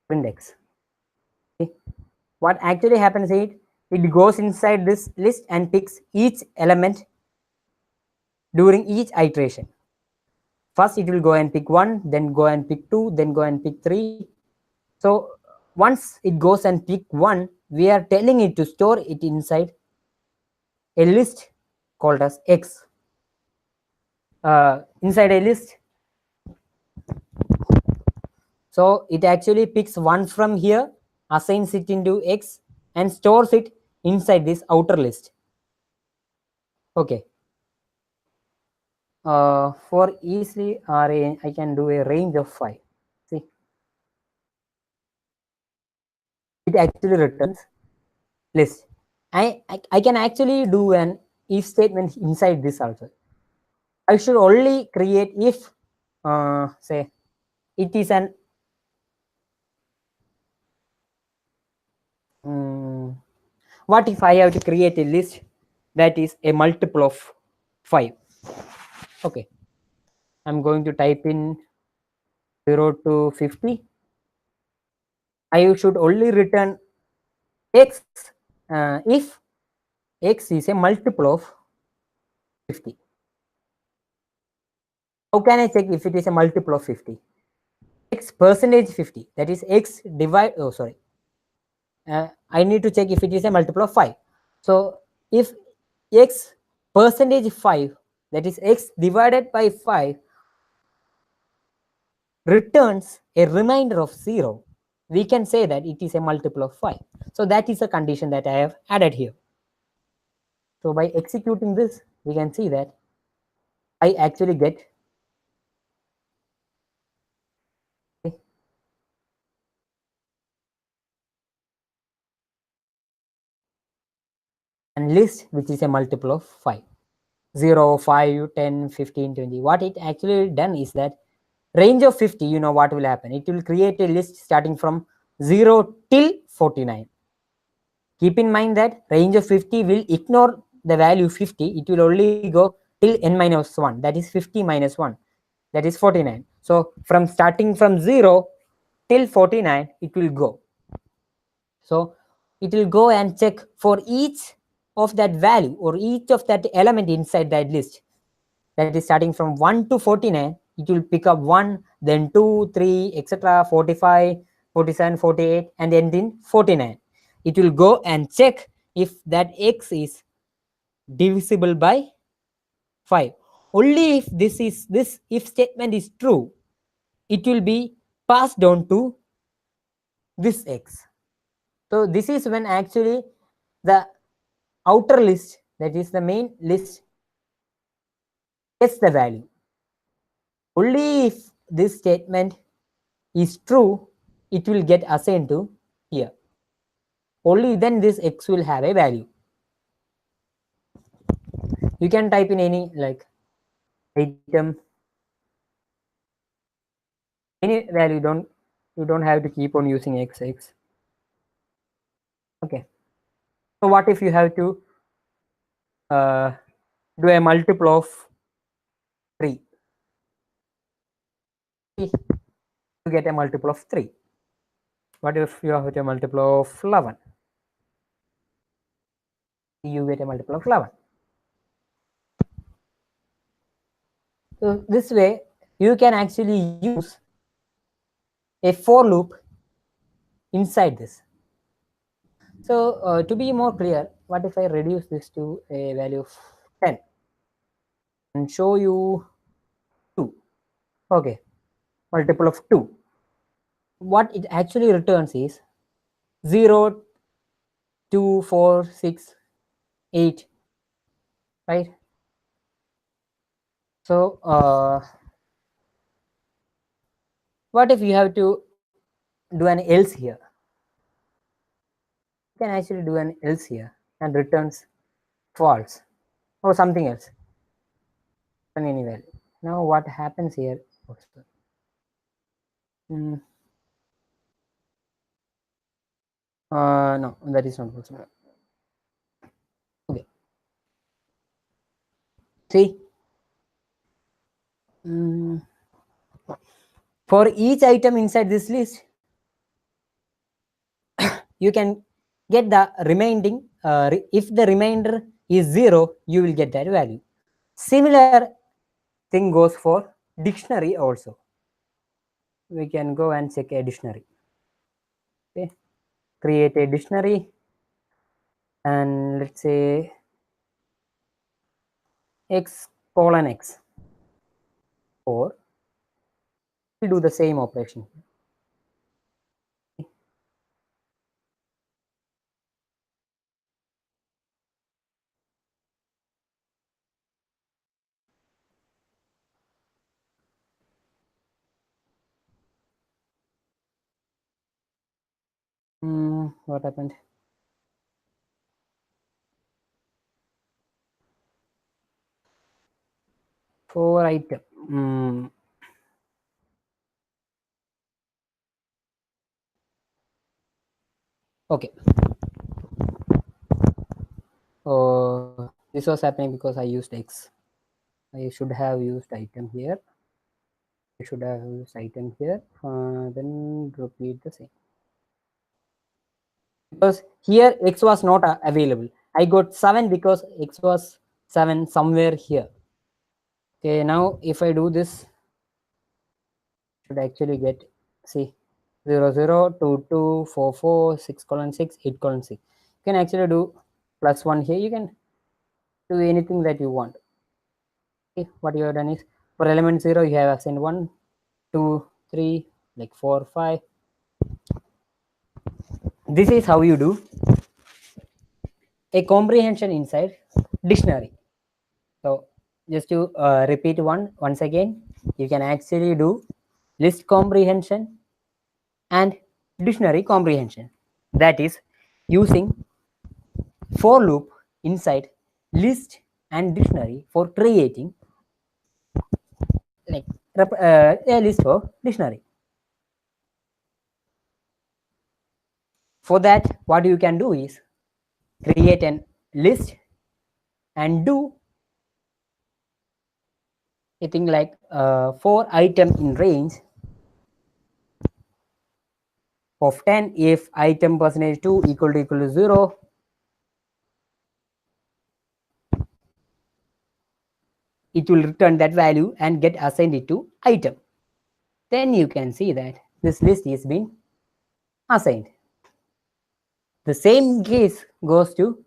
Print x. Okay. What actually happens is it goes inside this list and picks each element during each iteration. First it will go and pick 1, then go and pick 2, then go and pick 3. So once it goes and pick 1, we are telling it to store it inside a list called as x. Inside a list, so it actually picks 1 from here, assigns it into x, and stores it inside this outer list. Okay. For easily array, I can do a range of 5. See, it actually returns list. I can actually do an if statement inside this also. I should only create if say it is an what if I have to create a list that is a multiple of 5. Okay, I'm going to type in 0 to 50. I should only return x if x is a multiple of 50. How can I check if it is a multiple of 50? X percentage 50, that is x divide, oh sorry, I need to check if it is a multiple of 5. So if x percentage 5, that is x divided by 5, returns a remainder of 0, we can say that it is a multiple of 5. So that is a condition that I have added here. So by executing this, we can see that I actually get and list which is a multiple of 5. 0, 5, 10, 15, 20. What it actually done is that range of 50, you know what will happen. It will create a list starting from 0 till 49. Keep in mind that range of 50 will ignore the value 50. It will only go till n minus 1. That is 50 minus 1. That is 49. So from starting from 0 till 49, it will go. So it will go and check for each of that value or each of that element inside that list. that is starting from 1 to 49, it will pick up 1, then 2, 3, etc., 45, 47, 48, and end in 49. It will go and check if that x is divisible by 5. Only if this if statement is true, it will be passed on to this x. So this is when actually the outer list, that is the main list, gets the value. Only if this statement is true, it will get assigned to here. Only then this x will have a value. You can type in any like item, any value. You don't have to keep on using x. Okay. So what if you have to do a multiple of 3? You get a multiple of 3. What if you have a multiple of 11? You get a multiple of 11. So this way, you can actually use a for loop inside this. So to be more clear, what if I reduce this to a value of 10 and show you 2? Okay, multiple of 2. What it actually returns is 0, 2, 4, 6, 8, right? So what if you have to do an else here? You can actually do an else here and returns false or something else on any value. Now what happens here? Mm, no, that is not possible. Okay. See, for each item inside this list, you can get the remaining. If the remainder is 0, you will get that value. Similar thing goes for dictionary also. We can go and check a dictionary. Okay, create a dictionary, and let's say x:x, or we'll do the same operation. What happened? For item. Okay. This was happening because I used x. I should have used item here. I should have used item here. Then repeat the same. Because here x was not available. I got 7 because x was 7 somewhere here. Okay, now if I do this, should actually get, see, 0 0 2 2 4 4 6 colon 6 8 colon 6. You can actually do +1 here. You can do anything that you want. Okay, what you have done is for element 0 you have assigned 1 2 3 like 4 5. This is how you do a comprehension inside dictionary. So just to repeat once again, you can actually do list comprehension and dictionary comprehension. That is using for loop inside list and dictionary for creating like a list for dictionary. For that, what you can do is create an list and do a thing like for item in range of 10 if item %2 equal to 0, it will return that value and get assigned it to item. Then you can see that this list is being assigned. The same case goes to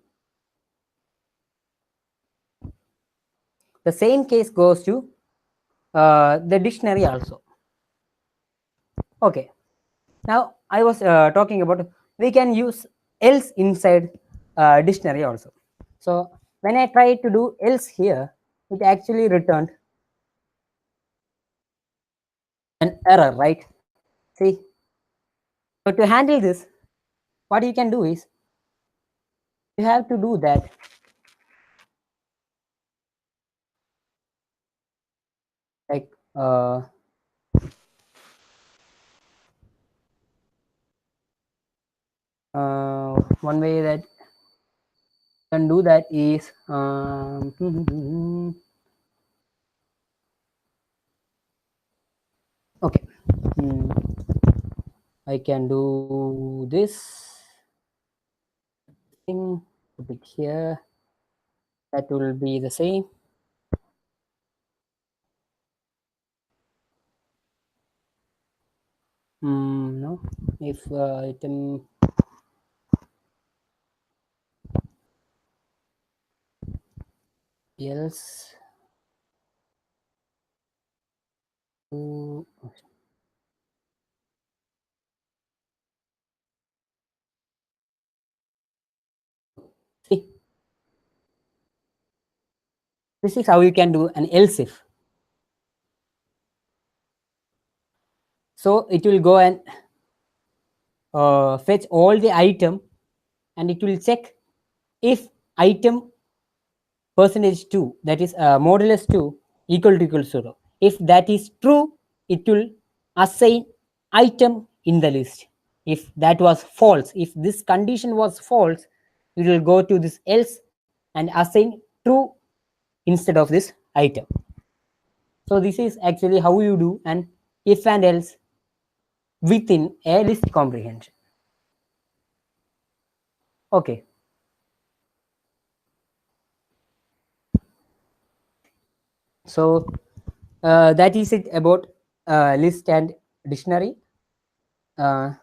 the dictionary also. Okay. Now I was talking about we can use else inside dictionary also. So when I tried to do else here, it actually returned an error, right? See, so to handle this, what you can do is you have to do that like one way that you can do that is okay. I can do this thing, put it here. That will be the same. No, if item else to see, this is how you can do an else if. So it will go and fetch all the item and it will check if item percentage 2, that is modulus 2 equal to 0. If that is true, it will assign item in the list. If that was false, if this condition was false, it will go to this else and assign true instead of this item. So this is actually how you do an if and else within a list comprehension. Okay. So that is it about list and dictionary. Uh,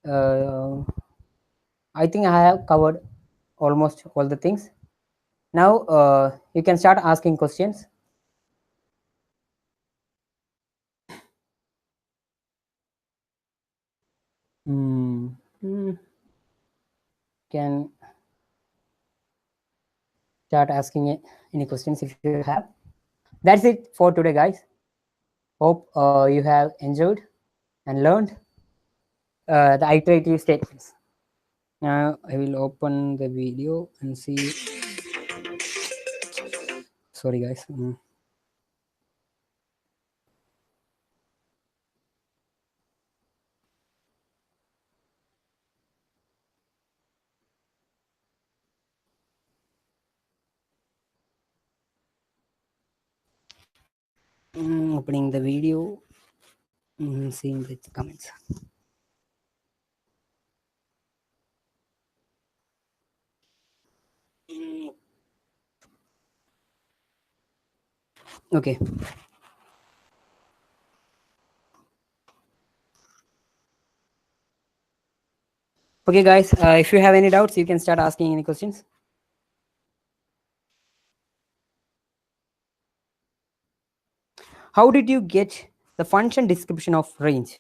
uh, I think I have covered almost all the things. Now you can start asking questions. Mm, can start asking any questions if you have. That's it for today, guys. Hope you have enjoyed and learned the iterative statements. Now I will open the video and see. Sorry, guys. Opening the video, seeing the comments. Okay. Okay, guys. If you have any doubts, you can start asking any questions. How did you get the function description of range?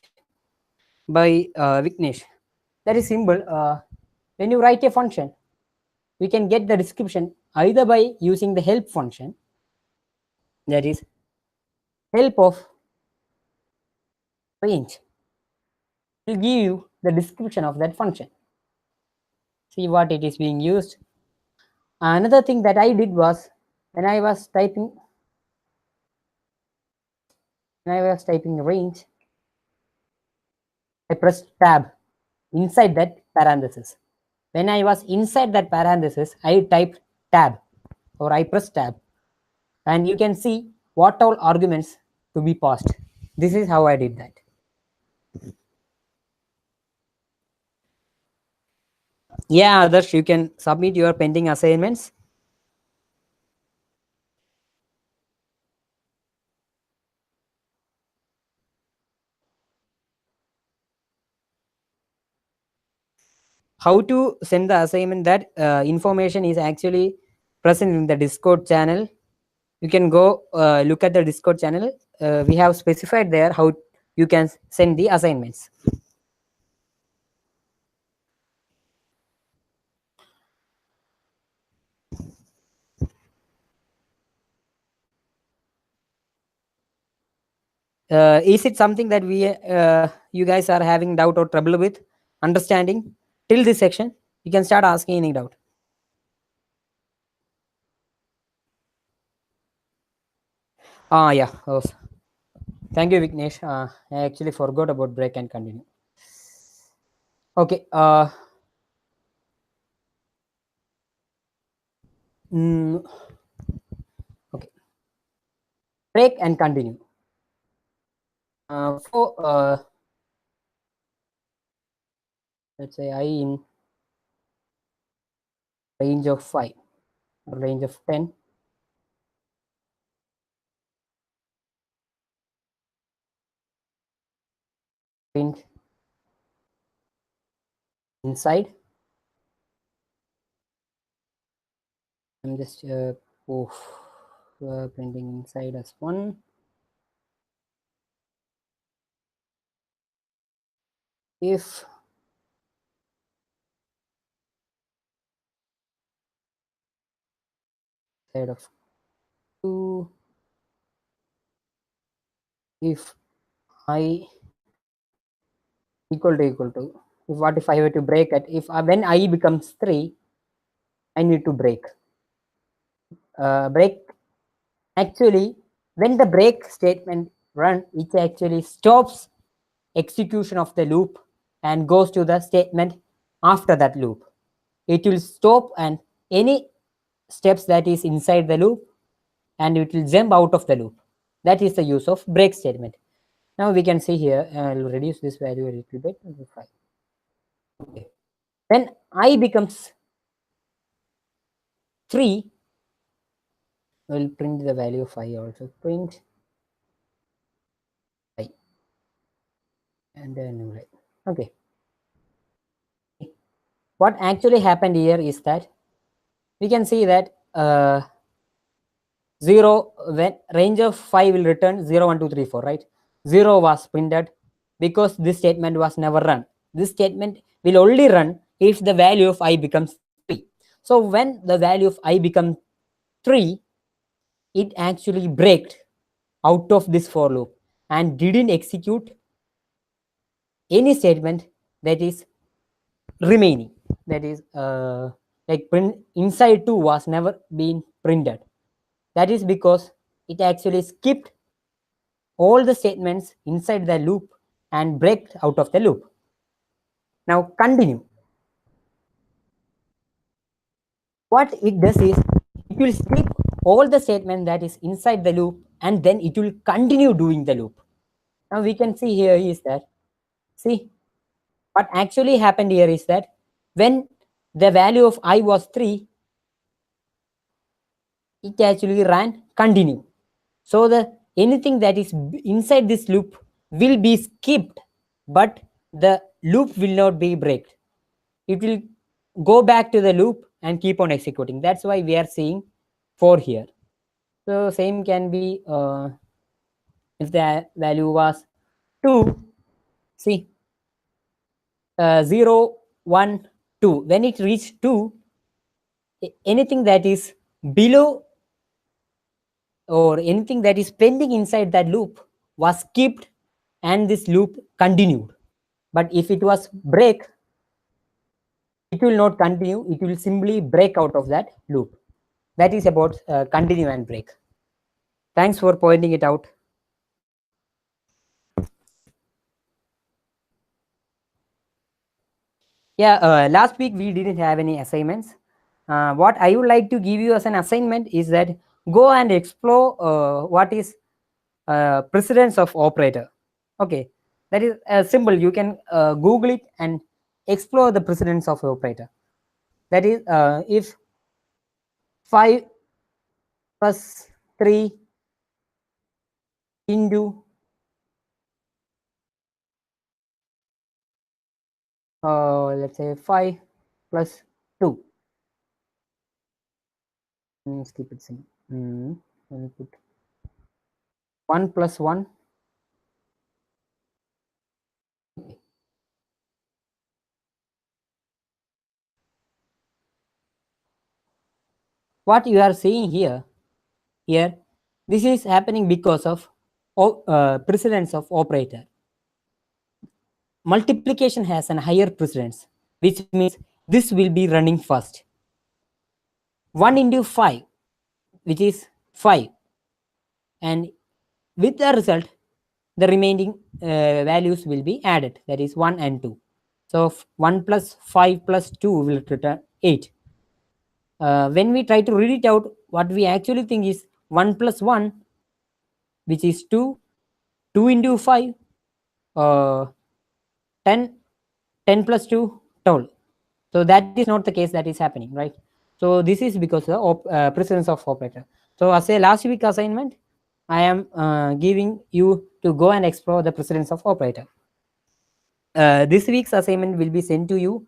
By Vignesh. That is simple. When you write a function, we can get the description either by using the help function, that is help of range will give you the description of that function. See what it is being used. Another thing that I did was when I was typing range, I pressed tab inside that parenthesis. When I was inside that parenthesis, I typed tab or I pressed tab, and you can see what all arguments to be passed. This is how I did that. Yeah, others, you can submit your pending assignments. how to send the assignment, that information is actually present in the Discord channel. You can go look at the Discord channel. We have specified there how you can send the assignments. Is it something that you guys are having doubt or trouble with understanding till this section? You can start asking any doubt. Yeah. Oh, thank you, Vignesh. I actually forgot about break and continue. Okay. Mm, okay. Break and continue. For let's say I in range of 5 or range of 10, print inside. I'm just oof, printing inside as 1. If side of 2, if I equal to, if what if I were to break it, if when I becomes 3, I need to break. Break actually, when the break statement run, it actually stops execution of the loop and goes to the statement after that loop. It will stop and any steps that is inside the loop, and it will jump out of the loop. That is the use of break statement. Now we can see here, I'll reduce this value a little bit. 5. Okay. When I becomes 3, we'll print the value of I also. Print I and then right. Okay. What actually happened here is that we can see that 0, when range of 5 will return 0, 1, 2, 3, 4, right? 0 was printed because this statement was never run. This statement will only run if the value of I becomes 3. So when the value of I becomes 3, it actually breaked out of this for loop and didn't execute any statement that is remaining. That is like print inside 2 was never been printed. That is because it actually skipped all the statements inside the loop and break out of the loop. Now continue. What it does is it will skip all the statement that is inside the loop and then it will continue doing the loop. Now we can see here is that, see, what actually happened here is that when the value of I was 3, it actually ran continue. So the anything that is inside this loop will be skipped, but the loop will not be breaked. It will go back to the loop and keep on executing. That's why we are seeing 4 here. So same can be if the value was 2, see 0, 1, 2. When it reached 2, anything that is below or anything that is pending inside that loop was skipped and this loop continued. But if it was break, it will not continue. It will simply break out of that loop. That is about continue and break. Thanks for pointing it out. Yeah, last week we didn't have any assignments. What I would like to give you as an assignment is that go and explore what is precedence of operator. Okay, that is simple. You can Google it and explore the precedence of operator. That is, if 5 plus 3 into let's say 5 plus 2. Let's keep it simple. Let me put 1 plus 1. What you are seeing here, this is happening because of precedence of operator. Multiplication has a higher precedence, which means this will be running first. 1 into 5, which is 5, and with the result, the remaining values will be added, that is 1 and 2. So 1 plus 5 plus 2 will return 8. When we try to read it out, what we actually think is 1 plus 1, which is 2, 2 into 5, uh, 10, 10 plus 2, 12. So that is not the case that is happening, right? So this is because of precedence of operator. So as a last week assignment, I am giving you to go and explore the precedence of operator. This week's assignment will be sent to you,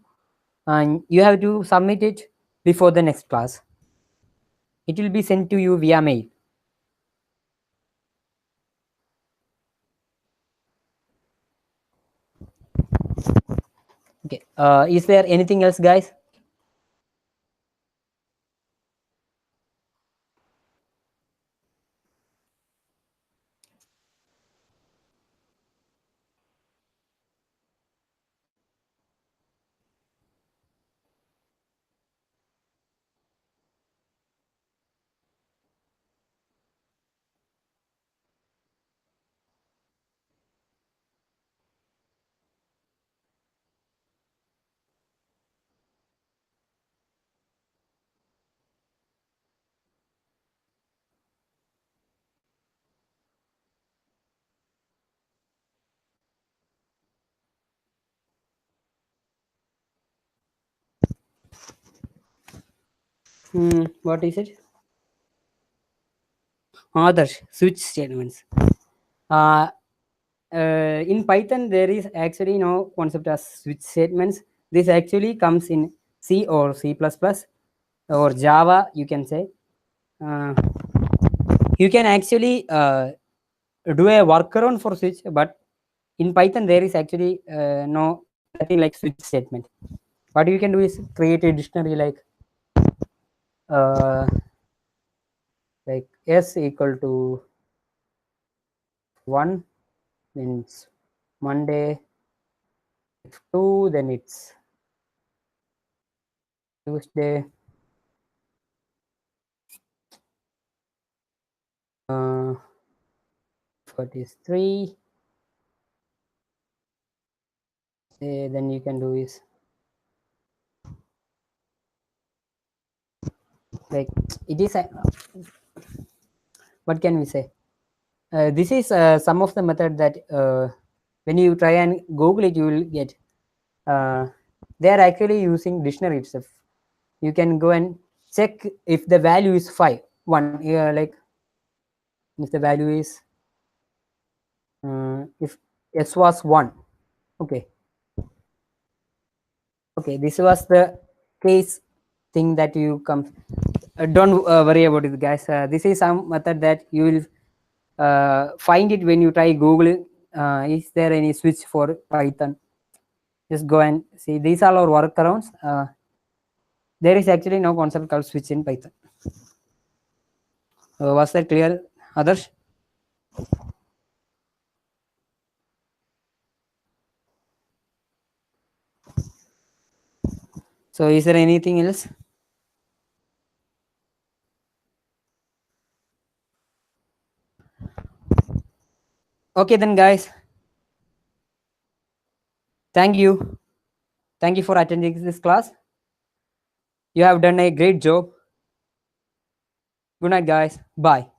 and you have to submit it before the next class. It will be sent to you via mail. Okay. Is there anything else, guys? What is it? Others switch statements. Uh, in Python, there is actually no concept as switch statements. This actually comes in C or C++ or Java, you can say. You can actually do a workaround for switch, but in Python, there is actually no nothing like switch statement. What you can do is create a dictionary uh, like s equal to 1, then it's Monday. If 2, then it's Tuesday. What is 3? Then you can do is like it is what can we say? This is some of the method that when you try and Google it, you will get. They are actually using dictionary itself. You can go and check if the value is 5, 1. Like if the value is if s was 1, okay, this was the case thing that you come. Don't worry about it, guys. This is some method that you will find it when you try Google. Is there any switch for Python? Just go and see. These are our workarounds. There is actually no concept called switch in Python. Was that clear, Adarsh? So is there anything else? Okay then, guys. Thank you. Thank you for attending this class. You have done a great job. Good night, guys. Bye.